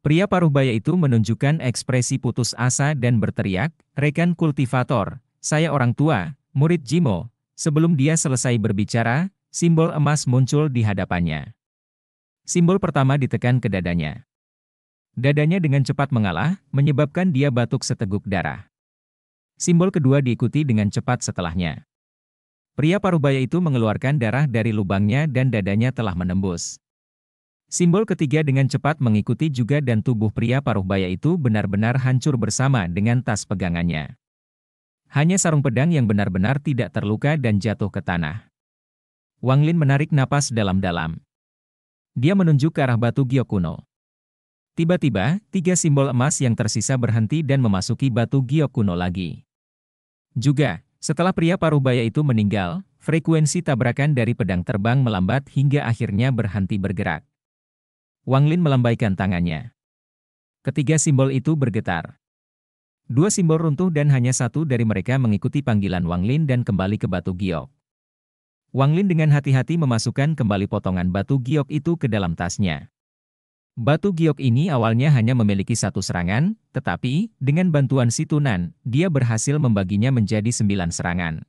Pria parubaya itu menunjukkan ekspresi putus asa dan berteriak, "Rekan kultivator, saya orang tua, murid Jimo." Sebelum dia selesai berbicara, simbol emas muncul di hadapannya. Simbol pertama ditekan ke dadanya. Dadanya dengan cepat mengalah, menyebabkan dia batuk seteguk darah. Simbol kedua diikuti dengan cepat setelahnya. Pria parubaya itu mengeluarkan darah dari lubangnya dan dadanya telah menembus. Simbol ketiga dengan cepat mengikuti juga dan tubuh pria parubaya itu benar-benar hancur bersama dengan tas pegangannya. Hanya sarung pedang yang benar-benar tidak terluka dan jatuh ke tanah. Wang Lin menarik napas dalam-dalam. Dia menunjuk ke arah batu giok kuno. Tiba-tiba, 3 simbol emas yang tersisa berhenti dan memasuki batu giok kuno lagi. Juga, setelah pria parubaya itu meninggal, frekuensi tabrakan dari pedang terbang melambat hingga akhirnya berhenti bergerak. Wang Lin melambaikan tangannya. Ketiga simbol itu bergetar. Dua simbol runtuh dan hanya satu dari mereka mengikuti panggilan Wang Lin dan kembali ke batu giok. Wang Lin dengan hati-hati memasukkan kembali potongan batu giok itu ke dalam tasnya. Batu giok ini awalnya hanya memiliki satu serangan, tetapi, dengan bantuan si Tunan, dia berhasil membaginya menjadi 9 serangan.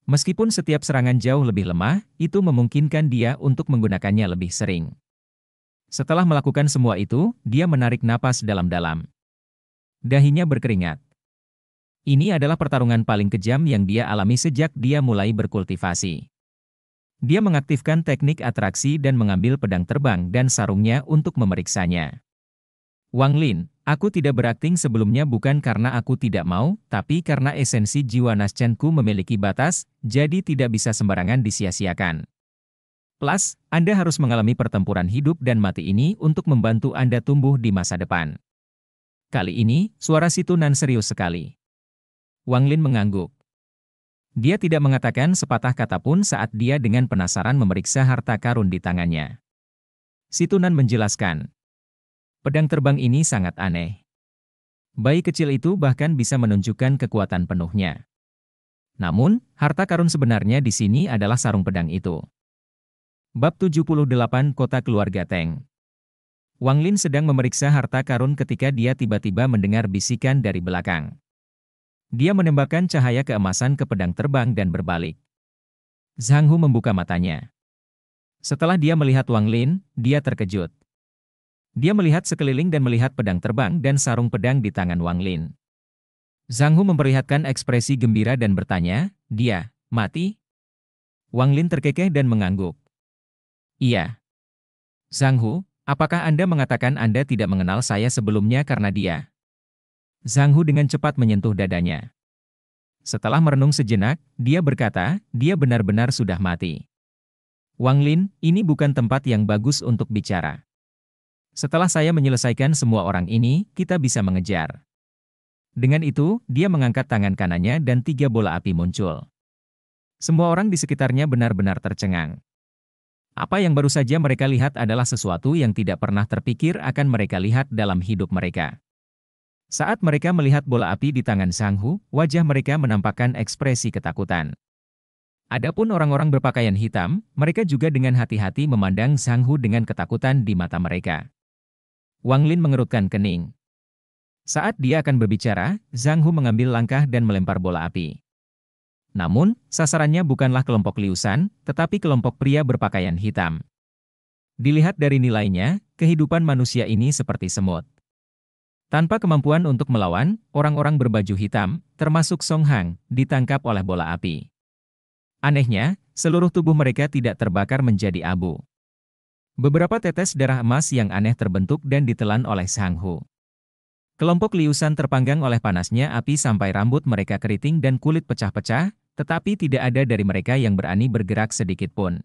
Meskipun setiap serangan jauh lebih lemah, itu memungkinkan dia untuk menggunakannya lebih sering. Setelah melakukan semua itu, dia menarik napas dalam-dalam. Dahinya berkeringat. Ini adalah pertarungan paling kejam yang dia alami sejak dia mulai berkultivasi. Dia mengaktifkan teknik atraksi dan mengambil pedang terbang dan sarungnya untuk memeriksanya. Wang Lin, aku tidak berakting sebelumnya bukan karena aku tidak mau, tapi karena esensi jiwa Naschenku memiliki batas, jadi tidak bisa sembarangan disia-siakan. Plus, Anda harus mengalami pertempuran hidup dan mati ini untuk membantu Anda tumbuh di masa depan. Kali ini, suara si Tunan serius sekali. Wang Lin mengangguk. Dia tidak mengatakan sepatah kata pun saat dia dengan penasaran memeriksa harta karun di tangannya. Si Tunan menjelaskan. Pedang terbang ini sangat aneh. Bayi kecil itu bahkan bisa menunjukkan kekuatan penuhnya. Namun, harta karun sebenarnya di sini adalah sarung pedang itu. Bab 78 Kota Keluarga Teng. Wang Lin sedang memeriksa harta karun ketika dia tiba-tiba mendengar bisikan dari belakang. Dia menembakkan cahaya keemasan ke pedang terbang dan berbalik. Zhang Hu membuka matanya. Setelah dia melihat Wang Lin, dia terkejut. Dia melihat sekeliling dan melihat pedang terbang dan sarung pedang di tangan Wang Lin. Zhang Hu memperlihatkan ekspresi gembira dan bertanya, "Dia mati?" Wang Lin terkekeh dan mengangguk. "Iya." "Zhang Hu, apakah Anda mengatakan Anda tidak mengenal saya sebelumnya karena dia?" Zhang Hu dengan cepat menyentuh dadanya. Setelah merenung sejenak, dia berkata, "Dia benar-benar sudah mati." "Wang Lin, ini bukan tempat yang bagus untuk bicara. Setelah saya menyelesaikan semua orang ini, kita bisa mengejar." Dengan itu, dia mengangkat tangan kanannya dan 3 bola api muncul. Semua orang di sekitarnya benar-benar tercengang. Apa yang baru saja mereka lihat adalah sesuatu yang tidak pernah terpikir akan mereka lihat dalam hidup mereka. Saat mereka melihat bola api di tangan Zhang Hu, wajah mereka menampakkan ekspresi ketakutan. Adapun orang-orang berpakaian hitam, mereka juga dengan hati-hati memandang Zhang Hu dengan ketakutan di mata mereka. Wang Lin mengerutkan kening. Saat dia akan berbicara, Zhang Hu mengambil langkah dan melempar bola api. Namun, sasarannya bukanlah kelompok Liu Shan, tetapi kelompok pria berpakaian hitam. Dilihat dari nilainya, kehidupan manusia ini seperti semut. Tanpa kemampuan untuk melawan, orang-orang berbaju hitam, termasuk Song Hang, ditangkap oleh bola api. Anehnya, seluruh tubuh mereka tidak terbakar menjadi abu. Beberapa tetes darah emas yang aneh terbentuk dan ditelan oleh Zhang Hu. Kelompok Liu Shan terpanggang oleh panasnya api sampai rambut mereka keriting dan kulit pecah-pecah, tetapi tidak ada dari mereka yang berani bergerak sedikit pun.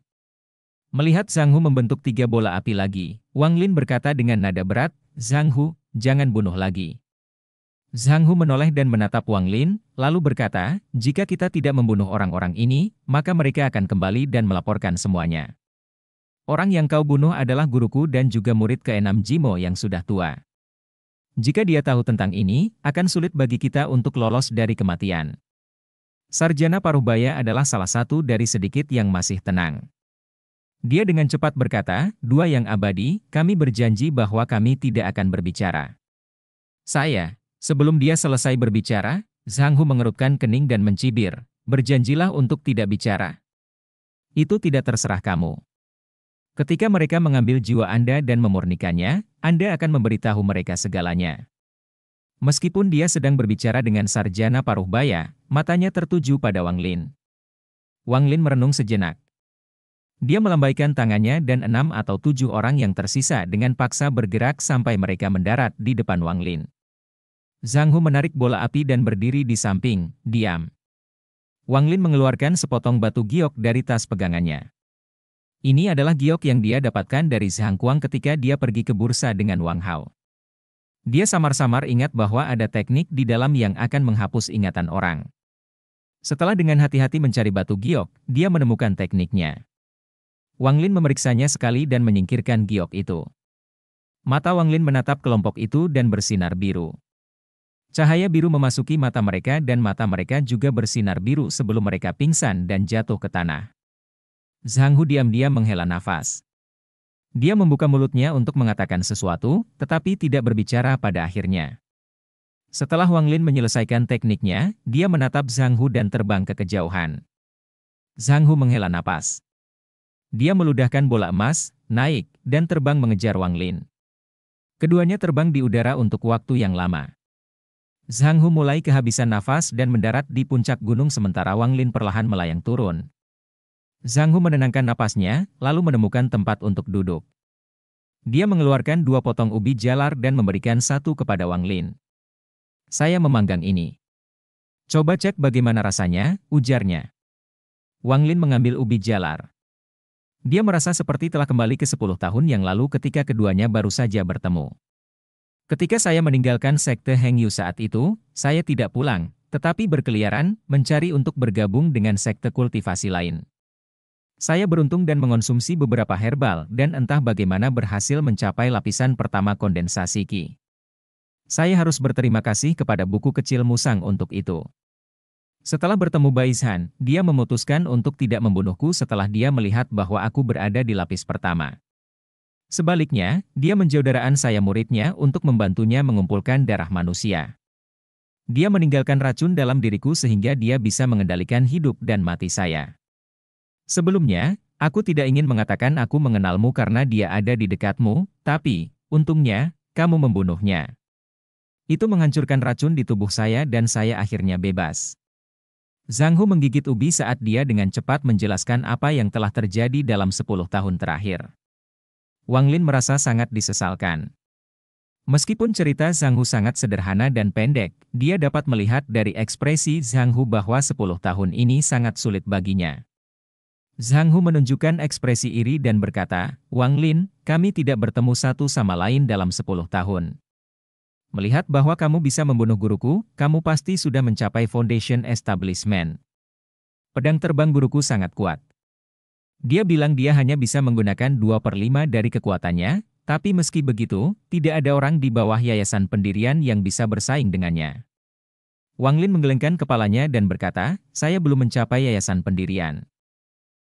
Melihat Zhang Hu membentuk 3 bola api lagi, Wang Lin berkata dengan nada berat, "Zhang Hu, jangan bunuh lagi." Zhang Hu menoleh dan menatap Wang Lin, lalu berkata, "Jika kita tidak membunuh orang-orang ini, maka mereka akan kembali dan melaporkan semuanya. Orang yang kau bunuh adalah guruku dan juga murid ke-6 Jimo yang sudah tua. Jika dia tahu tentang ini, akan sulit bagi kita untuk lolos dari kematian." Sarjana Paruhbaya adalah salah satu dari sedikit yang masih tenang. Dia dengan cepat berkata, "Dua yang abadi, kami berjanji bahwa kami tidak akan berbicara." Saya, sebelum dia selesai berbicara, Zhang Hu mengerutkan kening dan mencibir, "Berjanjilah untuk tidak bicara. Itu tidak terserah kamu. Ketika mereka mengambil jiwa Anda dan memurnikannya, Anda akan memberitahu mereka segalanya." Meskipun dia sedang berbicara dengan sarjana Paruhbaya, matanya tertuju pada Wang Lin. Wang Lin merenung sejenak. Dia melambaikan tangannya dan 6 atau 7 orang yang tersisa dengan paksa bergerak sampai mereka mendarat di depan Wang Lin. Zhang Hu menarik bola api dan berdiri di samping, diam. Wang Lin mengeluarkan sepotong batu giok dari tas pegangannya. Ini adalah giok yang dia dapatkan dari Zhang Kuang ketika dia pergi ke bursa dengan Wang Hao. Dia samar-samar ingat bahwa ada teknik di dalam yang akan menghapus ingatan orang. Setelah dengan hati-hati mencari batu giok, dia menemukan tekniknya. Wang Lin memeriksanya sekali dan menyingkirkan giok itu. Mata Wang Lin menatap kelompok itu dan bersinar biru. Cahaya biru memasuki mata mereka dan mata mereka juga bersinar biru sebelum mereka pingsan dan jatuh ke tanah. Zhang Hu diam-diam menghela nafas. Dia membuka mulutnya untuk mengatakan sesuatu, tetapi tidak berbicara pada akhirnya. Setelah Wang Lin menyelesaikan tekniknya, dia menatap Zhang Hu dan terbang ke kejauhan. Zhang Hu menghela napas. Dia meludahkan bola emas, naik, dan terbang mengejar Wang Lin. Keduanya terbang di udara untuk waktu yang lama. Zhang Hu mulai kehabisan nafas dan mendarat di puncak gunung sementara Wang Lin perlahan melayang turun. Zhang Hu menenangkan napasnya, lalu menemukan tempat untuk duduk. Dia mengeluarkan 2 potong ubi jalar dan memberikan satu kepada Wang Lin. Saya memanggang ini. Coba cek bagaimana rasanya, ujarnya. Wang Lin mengambil ubi jalar. Dia merasa seperti telah kembali ke 10 tahun yang lalu ketika keduanya baru saja bertemu. Ketika saya meninggalkan sekte Heng Yu saat itu, saya tidak pulang, tetapi berkeliaran, mencari untuk bergabung dengan sekte kultivasi lain. Saya beruntung dan mengonsumsi beberapa herbal dan entah bagaimana berhasil mencapai lapisan pertama kondensasi Qi. Saya harus berterima kasih kepada buku kecil Musang untuk itu. Setelah bertemu Baizhan, dia memutuskan untuk tidak membunuhku setelah dia melihat bahwa aku berada di lapis pertama. Sebaliknya, dia menjaudaraan saya muridnya untuk membantunya mengumpulkan darah manusia. Dia meninggalkan racun dalam diriku sehingga dia bisa mengendalikan hidup dan mati saya. Sebelumnya, aku tidak ingin mengatakan aku mengenalmu karena dia ada di dekatmu, tapi, untungnya, kamu membunuhnya. Itu menghancurkan racun di tubuh saya dan saya akhirnya bebas. Zhang Hu menggigit ubi saat dia dengan cepat menjelaskan apa yang telah terjadi dalam 10 tahun terakhir. Wang Lin merasa sangat disesalkan. Meskipun cerita Zhang Hu sangat sederhana dan pendek, dia dapat melihat dari ekspresi Zhang Hu bahwa 10 tahun ini sangat sulit baginya. Zhang Hu menunjukkan ekspresi iri dan berkata, Wang Lin, kami tidak bertemu satu sama lain dalam 10 tahun. Melihat bahwa kamu bisa membunuh guruku, kamu pasti sudah mencapai foundation establishment. Pedang terbang guruku sangat kuat. Dia bilang dia hanya bisa menggunakan 2/5 dari kekuatannya, tapi meski begitu, tidak ada orang di bawah yayasan pendirian yang bisa bersaing dengannya. Wang Lin menggelengkan kepalanya dan berkata, saya belum mencapai yayasan pendirian.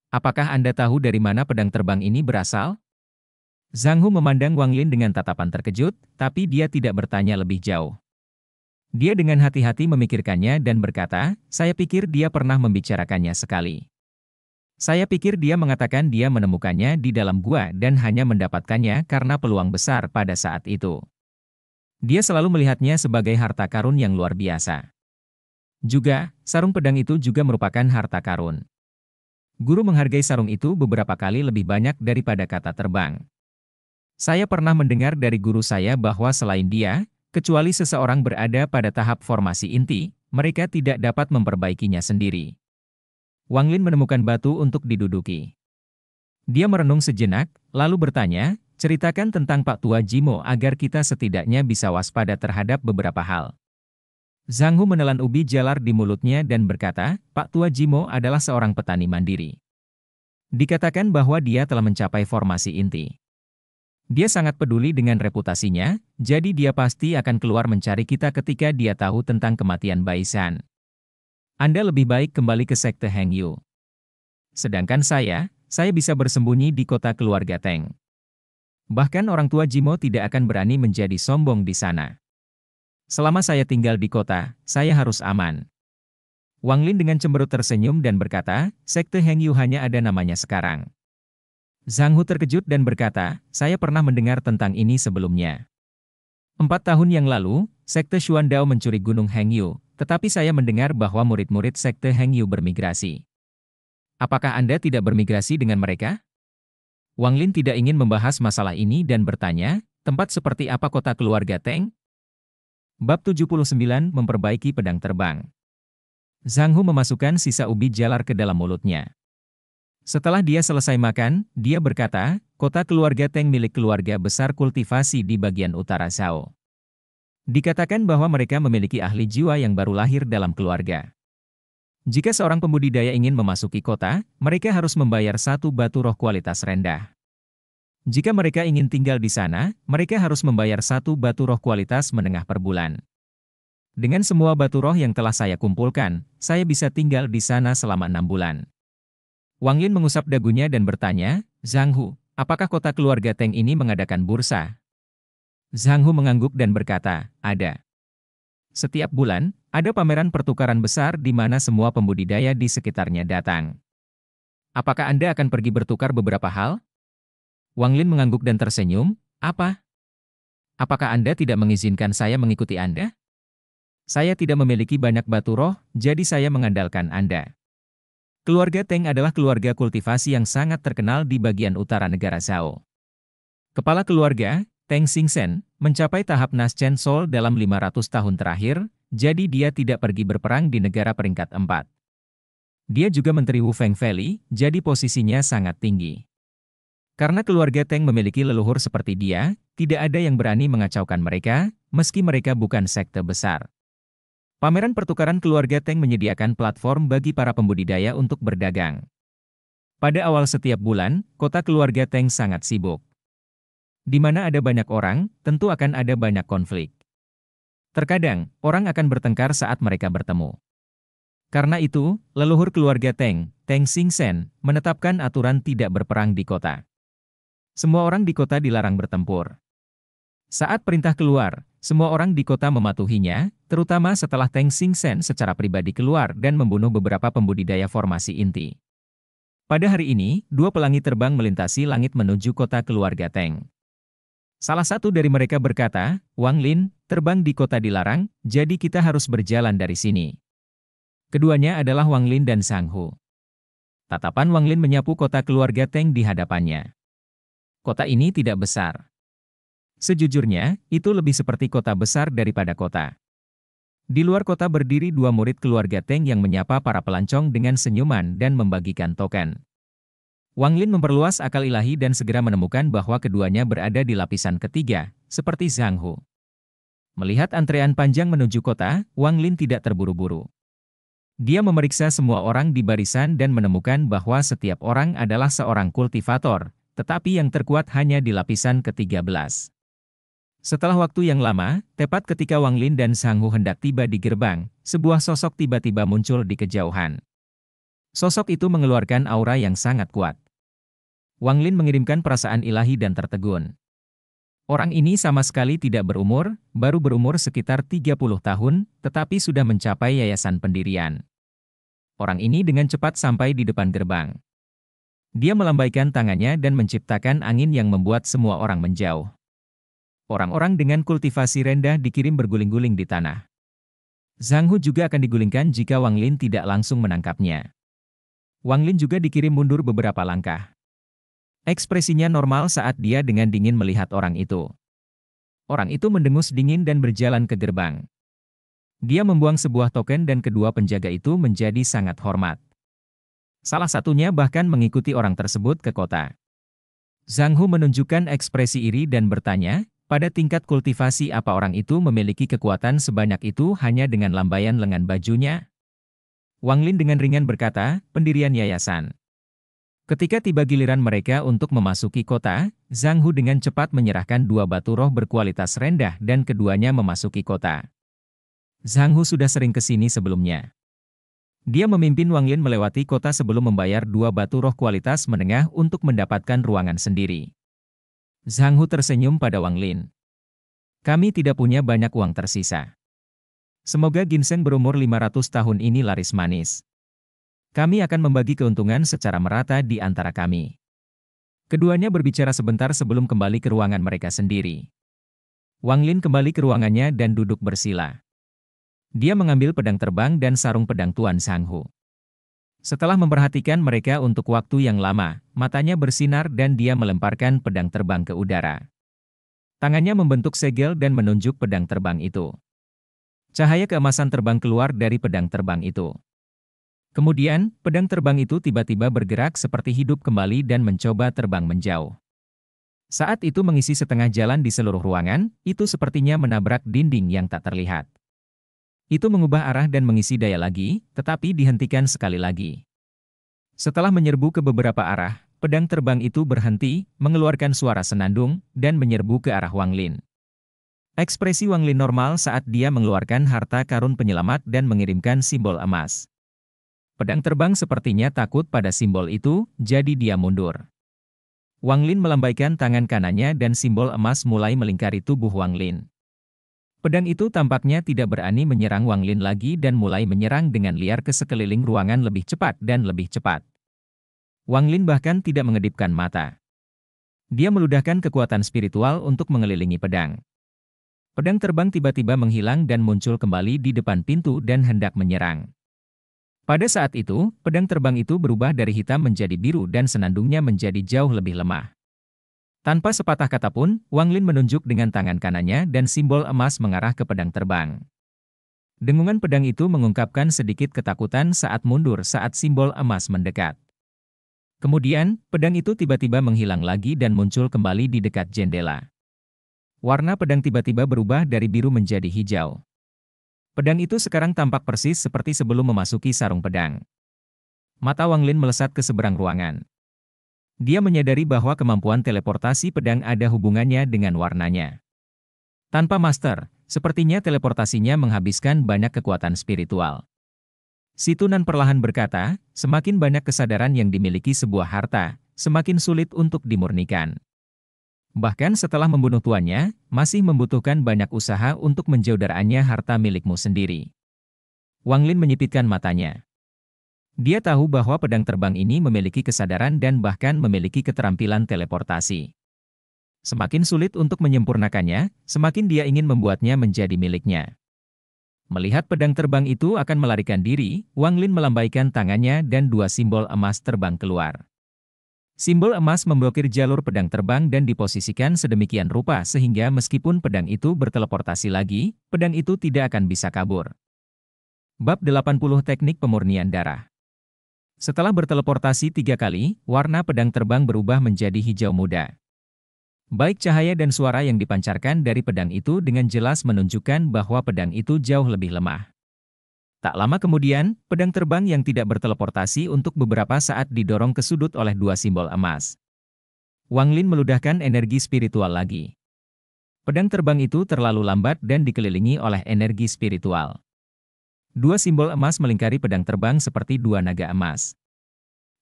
Apakah Anda tahu dari mana pedang terbang ini berasal? Zhang Hu memandang Wang Lin dengan tatapan terkejut, tapi dia tidak bertanya lebih jauh. Dia dengan hati-hati memikirkannya dan berkata, saya pikir dia pernah membicarakannya sekali. Saya pikir dia mengatakan dia menemukannya di dalam gua dan hanya mendapatkannya karena peluang besar pada saat itu. Dia selalu melihatnya sebagai harta karun yang luar biasa. Juga, sarung pedang itu juga merupakan harta karun. Guru menghargai sarung itu beberapa kali lebih banyak daripada kata terbang. Saya pernah mendengar dari guru saya bahwa selain dia, kecuali seseorang berada pada tahap formasi inti, mereka tidak dapat memperbaikinya sendiri. Wang Lin menemukan batu untuk diduduki. Dia merenung sejenak, lalu bertanya, ceritakan tentang Pak Tua Jimo agar kita setidaknya bisa waspada terhadap beberapa hal. Zhang Hu menelan ubi jalar di mulutnya dan berkata, Pak Tua Jimo adalah seorang petani mandiri. Dikatakan bahwa dia telah mencapai formasi inti. Dia sangat peduli dengan reputasinya, jadi dia pasti akan keluar mencari kita ketika dia tahu tentang kematian Baizhan. Anda lebih baik kembali ke sekte Heng Yu. Sedangkan saya bisa bersembunyi di kota keluarga Teng. Bahkan orang tua Jimo tidak akan berani menjadi sombong di sana. Selama saya tinggal di kota, saya harus aman. Wang Lin dengan cemberut tersenyum dan berkata, sekte Heng Yu hanya ada namanya sekarang. Zhang Hu terkejut dan berkata, saya pernah mendengar tentang ini sebelumnya. 4 tahun yang lalu, sekte Xuan Dao mencuri gunung Heng Yu, tetapi saya mendengar bahwa murid-murid sekte Heng Yu bermigrasi. Apakah Anda tidak bermigrasi dengan mereka? Wang Lin tidak ingin membahas masalah ini dan bertanya, tempat seperti apa kota keluarga Teng? Bab 79 Memperbaiki pedang terbang. Zhang Hu memasukkan sisa ubi jalar ke dalam mulutnya. Setelah dia selesai makan, dia berkata, kota keluarga Teng milik keluarga besar kultivasi di bagian utara Zhao. Dikatakan bahwa mereka memiliki ahli jiwa yang baru lahir dalam keluarga. Jika seorang pembudidaya ingin memasuki kota, mereka harus membayar 1 batu roh kualitas rendah. Jika mereka ingin tinggal di sana, mereka harus membayar 1 batu roh kualitas menengah per bulan. Dengan semua batu roh yang telah saya kumpulkan, saya bisa tinggal di sana selama 6 bulan. Wang Lin mengusap dagunya dan bertanya, Zhang Hu, apakah kota keluarga Teng ini mengadakan bursa? Zhang Hu mengangguk dan berkata, ada. Setiap bulan, ada pameran pertukaran besar di mana semua pembudidaya di sekitarnya datang. Apakah Anda akan pergi bertukar beberapa hal? Wang Lin mengangguk dan tersenyum, apa? Apakah Anda tidak mengizinkan saya mengikuti Anda? Saya tidak memiliki banyak batu roh, jadi saya mengandalkan Anda. Keluarga Teng adalah keluarga kultivasi yang sangat terkenal di bagian utara negara Zhao. Kepala keluarga, Teng Xingchen, mencapai tahap Naschen Soul dalam 500 tahun terakhir, jadi dia tidak pergi berperang di negara peringkat 4. Dia juga menteri Wu Feng Valley, jadi posisinya sangat tinggi. Karena keluarga Teng memiliki leluhur seperti dia, tidak ada yang berani mengacaukan mereka, meski mereka bukan sekte besar. Pameran pertukaran keluarga Teng menyediakan platform bagi para pembudidaya untuk berdagang. Pada awal setiap bulan, kota keluarga Teng sangat sibuk. Di mana ada banyak orang, tentu akan ada banyak konflik. Terkadang, orang akan bertengkar saat mereka bertemu. Karena itu, leluhur keluarga Teng, Teng Xingchen, menetapkan aturan tidak berperang di kota. Semua orang di kota dilarang bertempur. Saat perintah keluar, semua orang di kota mematuhinya, terutama setelah Teng Xingchen secara pribadi keluar dan membunuh beberapa pembudidaya formasi inti. Pada hari ini, 2 pelangi terbang melintasi langit menuju kota keluarga Teng. Salah satu dari mereka berkata, Wang Lin, terbang di kota dilarang, jadi kita harus berjalan dari sini. Keduanya adalah Wang Lin dan Zhang Hu. Tatapan Wang Lin menyapu kota keluarga Teng di hadapannya. Kota ini tidak besar. Sejujurnya, itu lebih seperti kota besar daripada kota. Di luar kota berdiri 2 murid keluarga Teng yang menyapa para pelancong dengan senyuman dan membagikan token. Wang Lin memperluas akal ilahi dan segera menemukan bahwa keduanya berada di lapisan ketiga, seperti Zhang Hu. Melihat antrean panjang menuju kota, Wang Lin tidak terburu-buru. Dia memeriksa semua orang di barisan dan menemukan bahwa setiap orang adalah seorang kultivator, tetapi yang terkuat hanya di lapisan ke-13. Setelah waktu yang lama, tepat ketika Wang Lin dan Zhang Hu hendak tiba di gerbang, sebuah sosok tiba-tiba muncul di kejauhan. Sosok itu mengeluarkan aura yang sangat kuat. Wang Lin mengirimkan perasaan ilahi dan tertegun. Orang ini sama sekali tidak berumur, baru berumur sekitar 30 tahun, tetapi sudah mencapai yayasan pendirian. Orang ini dengan cepat sampai di depan gerbang. Dia melambaikan tangannya dan menciptakan angin yang membuat semua orang menjauh. Orang-orang dengan kultivasi rendah dikirim berguling-guling di tanah. Zhang Hu juga akan digulingkan jika Wang Lin tidak langsung menangkapnya. Wang Lin juga dikirim mundur beberapa langkah. Ekspresinya normal saat dia dengan dingin melihat orang itu. Orang itu mendengus dingin dan berjalan ke gerbang. Dia membuang sebuah token dan kedua penjaga itu menjadi sangat hormat. Salah satunya bahkan mengikuti orang tersebut ke kota. Zhang Hu menunjukkan ekspresi iri dan bertanya, pada tingkat kultivasi apa orang itu memiliki kekuatan sebanyak itu hanya dengan lambaian lengan bajunya? Wang Lin dengan ringan berkata, pendirian yayasan. Ketika tiba giliran mereka untuk memasuki kota, Zhang Hu dengan cepat menyerahkan 2 batu roh berkualitas rendah dan keduanya memasuki kota. Zhang Hu sudah sering ke sini sebelumnya. Dia memimpin Wang Lin melewati kota sebelum membayar 2 batu roh kualitas menengah untuk mendapatkan ruangan sendiri. Zhang Hu tersenyum pada Wang Lin. Kami tidak punya banyak uang tersisa. Semoga ginseng berumur 500 tahun ini laris manis. Kami akan membagi keuntungan secara merata di antara kami. Keduanya berbicara sebentar sebelum kembali ke ruangan mereka sendiri. Wang Lin kembali ke ruangannya dan duduk bersila. Dia mengambil pedang terbang dan sarung pedang Tuan Zhang Hu. Setelah memperhatikan mereka untuk waktu yang lama, matanya bersinar dan dia melemparkan pedang terbang ke udara. Tangannya membentuk segel dan menunjuk pedang terbang itu. Cahaya keemasan terbang keluar dari pedang terbang itu. Kemudian, pedang terbang itu tiba-tiba bergerak seperti hidup kembali dan mencoba terbang menjauh. Saat itu mengisi setengah jalan di seluruh ruangan, itu sepertinya menabrak dinding yang tak terlihat. Itu mengubah arah dan mengisi daya lagi, tetapi dihentikan sekali lagi. Setelah menyerbu ke beberapa arah, pedang terbang itu berhenti, mengeluarkan suara senandung, dan menyerbu ke arah Wang Lin. Ekspresi Wang Lin normal saat dia mengeluarkan harta karun penyelamat dan mengirimkan simbol emas. Pedang terbang sepertinya takut pada simbol itu, jadi dia mundur. Wang Lin melambaikan tangan kanannya dan simbol emas mulai melingkari tubuh Wang Lin. Pedang itu tampaknya tidak berani menyerang Wang Lin lagi dan mulai menyerang dengan liar ke sekeliling ruangan lebih cepat dan lebih cepat. Wang Lin bahkan tidak mengedipkan mata. Dia meludahkan kekuatan spiritual untuk mengelilingi pedang. Pedang terbang tiba-tiba menghilang dan muncul kembali di depan pintu dan hendak menyerang. Pada saat itu, pedang terbang itu berubah dari hitam menjadi biru dan senandungnya menjadi jauh lebih lemah. Tanpa sepatah kata pun, Wang Lin menunjuk dengan tangan kanannya dan simbol emas mengarah ke pedang terbang. Dengungan pedang itu mengungkapkan sedikit ketakutan saat mundur saat simbol emas mendekat. Kemudian, pedang itu tiba-tiba menghilang lagi dan muncul kembali di dekat jendela. Warna pedang tiba-tiba berubah dari biru menjadi hijau. Pedang itu sekarang tampak persis seperti sebelum memasuki sarung pedang. Mata Wang Lin melesat ke seberang ruangan. Dia menyadari bahwa kemampuan teleportasi pedang ada hubungannya dengan warnanya. Tanpa master, sepertinya teleportasinya menghabiskan banyak kekuatan spiritual. Si Tunan perlahan berkata, semakin banyak kesadaran yang dimiliki sebuah harta, semakin sulit untuk dimurnikan. Bahkan setelah membunuh tuannya, masih membutuhkan banyak usaha untuk menjaudarkannya harta milikmu sendiri. Wang Lin menyipitkan matanya. Dia tahu bahwa pedang terbang ini memiliki kesadaran dan bahkan memiliki keterampilan teleportasi. Semakin sulit untuk menyempurnakannya, semakin dia ingin membuatnya menjadi miliknya. Melihat pedang terbang itu akan melarikan diri, Wang Lin melambaikan tangannya dan dua simbol emas terbang keluar. Simbol emas memblokir jalur pedang terbang dan diposisikan sedemikian rupa sehingga meskipun pedang itu berteleportasi lagi, pedang itu tidak akan bisa kabur. Bab 80 Teknik Pemurnian Darah. Setelah berteleportasi 3 kali, warna pedang terbang berubah menjadi hijau muda. Baik cahaya dan suara yang dipancarkan dari pedang itu dengan jelas menunjukkan bahwa pedang itu jauh lebih lemah. Tak lama kemudian, pedang terbang yang tidak berteleportasi untuk beberapa saat didorong ke sudut oleh dua simbol emas. Wang Lin meludahkan energi spiritual lagi. Pedang terbang itu terlalu lambat dan dikelilingi oleh energi spiritual. Dua simbol emas melingkari pedang terbang seperti dua naga emas.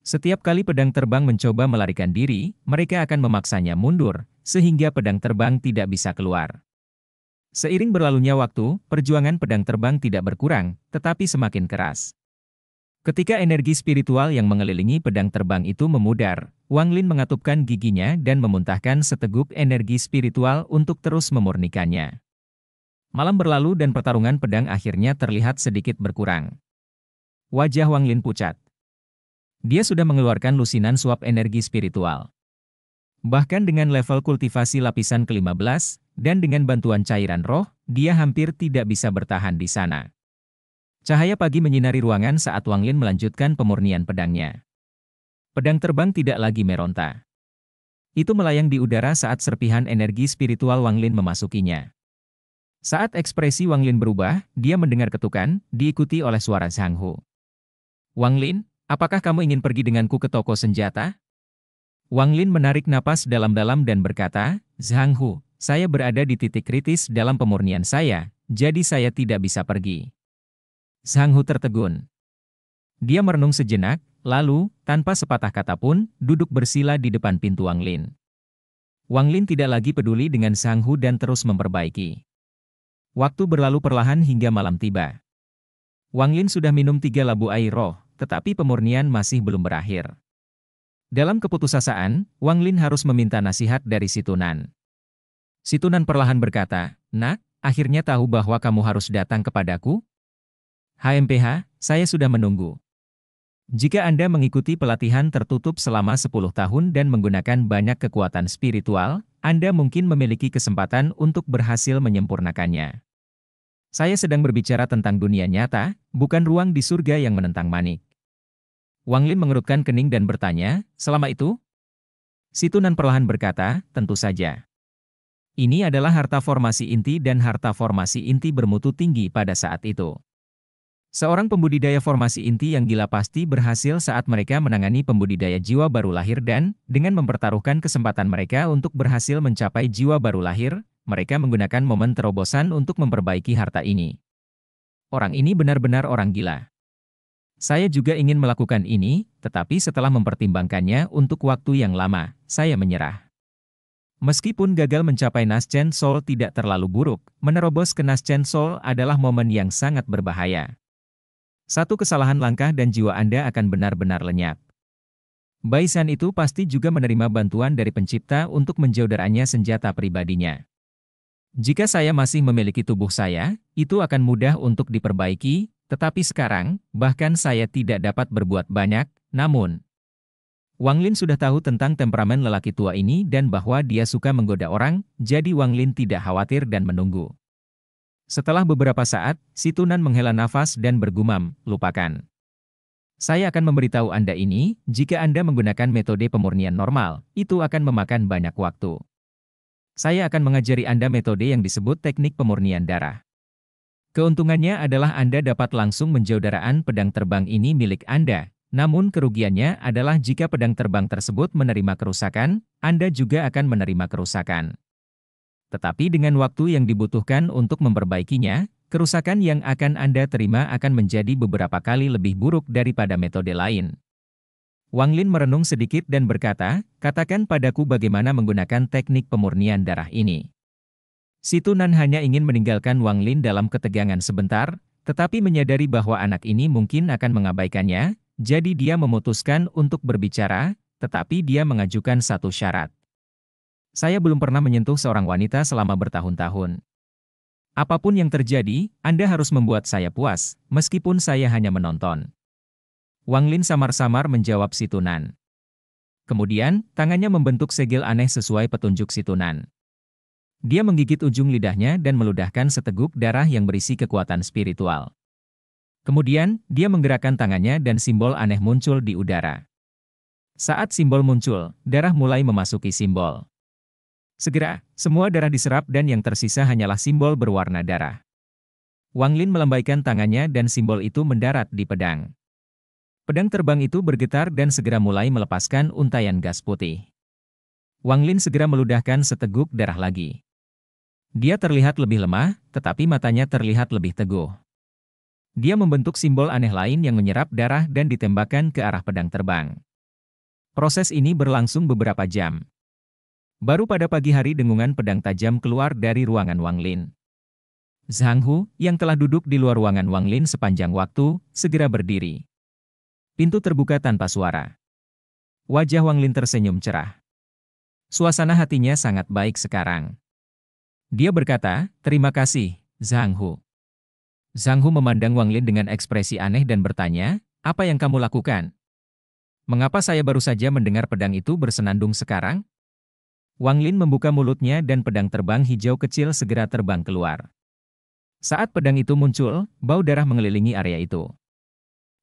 Setiap kali pedang terbang mencoba melarikan diri, mereka akan memaksanya mundur, sehingga pedang terbang tidak bisa keluar. Seiring berlalunya waktu, perjuangan pedang terbang tidak berkurang, tetapi semakin keras. Ketika energi spiritual yang mengelilingi pedang terbang itu memudar, Wang Lin mengatupkan giginya dan memuntahkan seteguk energi spiritual untuk terus memurnikannya. Malam berlalu dan pertarungan pedang akhirnya terlihat sedikit berkurang. Wajah Wang Lin pucat. Dia sudah mengeluarkan lusinan suap energi spiritual. Bahkan dengan level kultivasi lapisan ke-15, dan dengan bantuan cairan roh, dia hampir tidak bisa bertahan di sana. Cahaya pagi menyinari ruangan saat Wang Lin melanjutkan pemurnian pedangnya. Pedang terbang tidak lagi meronta. Itu melayang di udara saat serpihan energi spiritual Wang Lin memasukinya. Saat ekspresi Wang Lin berubah, dia mendengar ketukan, diikuti oleh suara Zhang Hu. Wang Lin, apakah kamu ingin pergi denganku ke toko senjata? Wang Lin menarik napas dalam-dalam dan berkata, Zhang Hu, saya berada di titik kritis dalam pemurnian saya, jadi saya tidak bisa pergi. Zhang Hu tertegun. Dia merenung sejenak, lalu, tanpa sepatah kata pun, duduk bersila di depan pintu Wang Lin. Wang Lin tidak lagi peduli dengan Zhang Hu dan terus memperbaiki. Waktu berlalu perlahan hingga malam tiba. Wang Lin sudah minum 3 labu air roh, tetapi pemurnian masih belum berakhir. Dalam keputusasaan, Wang Lin harus meminta nasihat dari si Tunan. Si Tunan perlahan berkata, Nak, akhirnya tahu bahwa kamu harus datang kepadaku? HMPH, saya sudah menunggu. Jika Anda mengikuti pelatihan tertutup selama 10 tahun dan menggunakan banyak kekuatan spiritual, Anda mungkin memiliki kesempatan untuk berhasil menyempurnakannya. Saya sedang berbicara tentang dunia nyata, bukan ruang di surga yang menentang manik. Wang Lin mengerutkan kening dan bertanya, selama itu? Si Tunan perlahan berkata, tentu saja. Ini adalah harta formasi inti dan harta formasi inti bermutu tinggi pada saat itu. Seorang pembudidaya formasi inti yang gila pasti berhasil saat mereka menangani pembudidaya jiwa baru lahir dan, dengan mempertaruhkan kesempatan mereka untuk berhasil mencapai jiwa baru lahir, mereka menggunakan momen terobosan untuk memperbaiki harta ini. Orang ini benar-benar orang gila. Saya juga ingin melakukan ini, tetapi setelah mempertimbangkannya untuk waktu yang lama, saya menyerah. Meskipun gagal mencapai Naschen Soul tidak terlalu buruk, menerobos ke Naschen Soul adalah momen yang sangat berbahaya. Satu kesalahan langkah dan jiwa Anda akan benar-benar lenyap. Baisan itu pasti juga menerima bantuan dari pencipta untuk menjaudaranya senjata pribadinya. Jika saya masih memiliki tubuh saya, itu akan mudah untuk diperbaiki, tetapi sekarang, bahkan saya tidak dapat berbuat banyak, namun Wang Lin sudah tahu tentang temperamen lelaki tua ini dan bahwa dia suka menggoda orang, jadi Wang Lin tidak khawatir dan menunggu. Setelah beberapa saat, si Tunan menghela nafas dan bergumam, lupakan. Saya akan memberitahu Anda ini, jika Anda menggunakan metode pemurnian normal, itu akan memakan banyak waktu. Saya akan mengajari Anda metode yang disebut teknik pemurnian darah. Keuntungannya adalah Anda dapat langsung menjaudaraan pedang terbang ini milik Anda, namun kerugiannya adalah jika pedang terbang tersebut menerima kerusakan, Anda juga akan menerima kerusakan. Tetapi dengan waktu yang dibutuhkan untuk memperbaikinya, kerusakan yang akan Anda terima akan menjadi beberapa kali lebih buruk daripada metode lain. Wang Lin merenung sedikit dan berkata, katakan padaku bagaimana menggunakan teknik pemurnian darah ini. Si Tunan hanya ingin meninggalkan Wang Lin dalam ketegangan sebentar, tetapi menyadari bahwa anak ini mungkin akan mengabaikannya, jadi dia memutuskan untuk berbicara, tetapi dia mengajukan satu syarat. Saya belum pernah menyentuh seorang wanita selama bertahun-tahun. Apapun yang terjadi, Anda harus membuat saya puas, meskipun saya hanya menonton. Wang Lin samar-samar menjawab si Tunan. Kemudian, tangannya membentuk segel aneh sesuai petunjuk si Tunan. Dia menggigit ujung lidahnya dan meludahkan seteguk darah yang berisi kekuatan spiritual. Kemudian, dia menggerakkan tangannya dan simbol aneh muncul di udara. Saat simbol muncul, darah mulai memasuki simbol. Segera, semua darah diserap dan yang tersisa hanyalah simbol berwarna darah. Wang Lin melambaikan tangannya dan simbol itu mendarat di pedang. Pedang terbang itu bergetar dan segera mulai melepaskan untaian gas putih. Wang Lin segera meludahkan seteguk darah lagi. Dia terlihat lebih lemah, tetapi matanya terlihat lebih teguh. Dia membentuk simbol aneh lain yang menyerap darah dan ditembakkan ke arah pedang terbang. Proses ini berlangsung beberapa jam. Baru pada pagi hari dengungan pedang tajam keluar dari ruangan Wang Lin. Zhang Hu, yang telah duduk di luar ruangan Wang Lin sepanjang waktu, segera berdiri. Pintu terbuka tanpa suara. Wajah Wang Lin tersenyum cerah. Suasana hatinya sangat baik sekarang. Dia berkata, terima kasih, Zhang Hu. Zhang Hu memandang Wang Lin dengan ekspresi aneh dan bertanya, apa yang kamu lakukan? Mengapa saya baru saja mendengar pedang itu bersenandung sekarang? Wang Lin membuka mulutnya dan pedang terbang hijau kecil segera terbang keluar. Saat pedang itu muncul, bau darah mengelilingi area itu.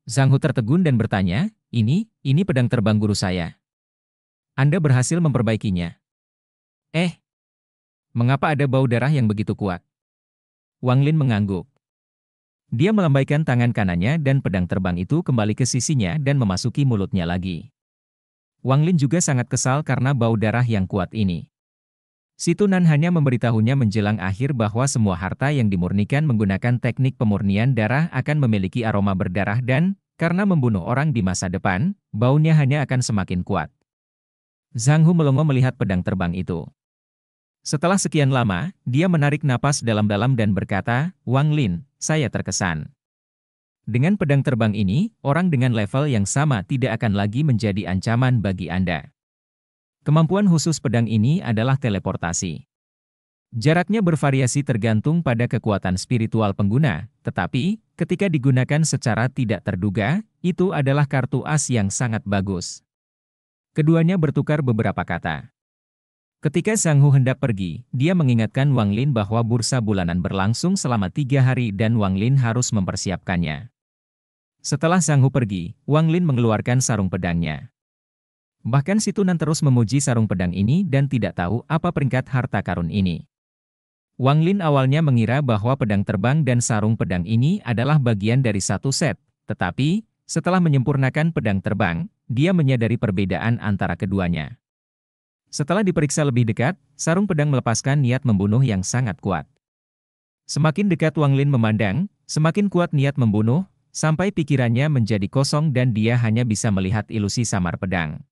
Zhang Hu tertegun dan bertanya, ini pedang terbang guru saya. Anda berhasil memperbaikinya. Mengapa ada bau darah yang begitu kuat? Wang Lin mengangguk. Dia melambaikan tangan kanannya dan pedang terbang itu kembali ke sisinya dan memasuki mulutnya lagi. Wang Lin juga sangat kesal karena bau darah yang kuat ini. Si Tunan hanya memberitahunya menjelang akhir bahwa semua harta yang dimurnikan menggunakan teknik pemurnian darah akan memiliki aroma berdarah dan, karena membunuh orang di masa depan, baunya hanya akan semakin kuat. Zhang Hu melongo melihat pedang terbang itu. Setelah sekian lama, dia menarik napas dalam-dalam dan berkata, Wang Lin, saya terkesan. Dengan pedang terbang ini, orang dengan level yang sama tidak akan lagi menjadi ancaman bagi Anda. Kemampuan khusus pedang ini adalah teleportasi. Jaraknya bervariasi tergantung pada kekuatan spiritual pengguna, tetapi, ketika digunakan secara tidak terduga, itu adalah kartu as yang sangat bagus. Keduanya bertukar beberapa kata. Ketika Zhang Hu hendak pergi, dia mengingatkan Wang Lin bahwa bursa bulanan berlangsung selama 3 hari dan Wang Lin harus mempersiapkannya. Setelah Zhang Hu pergi, Wang Lin mengeluarkan sarung pedangnya. Bahkan si Tunan terus memuji sarung pedang ini dan tidak tahu apa peringkat harta karun ini. Wang Lin awalnya mengira bahwa pedang terbang dan sarung pedang ini adalah bagian dari satu set, tetapi, setelah menyempurnakan pedang terbang, dia menyadari perbedaan antara keduanya. Setelah diperiksa lebih dekat, sarung pedang melepaskan niat membunuh yang sangat kuat. Semakin dekat Wang Lin memandang, semakin kuat niat membunuh, sampai pikirannya menjadi kosong dan dia hanya bisa melihat ilusi samar pedang.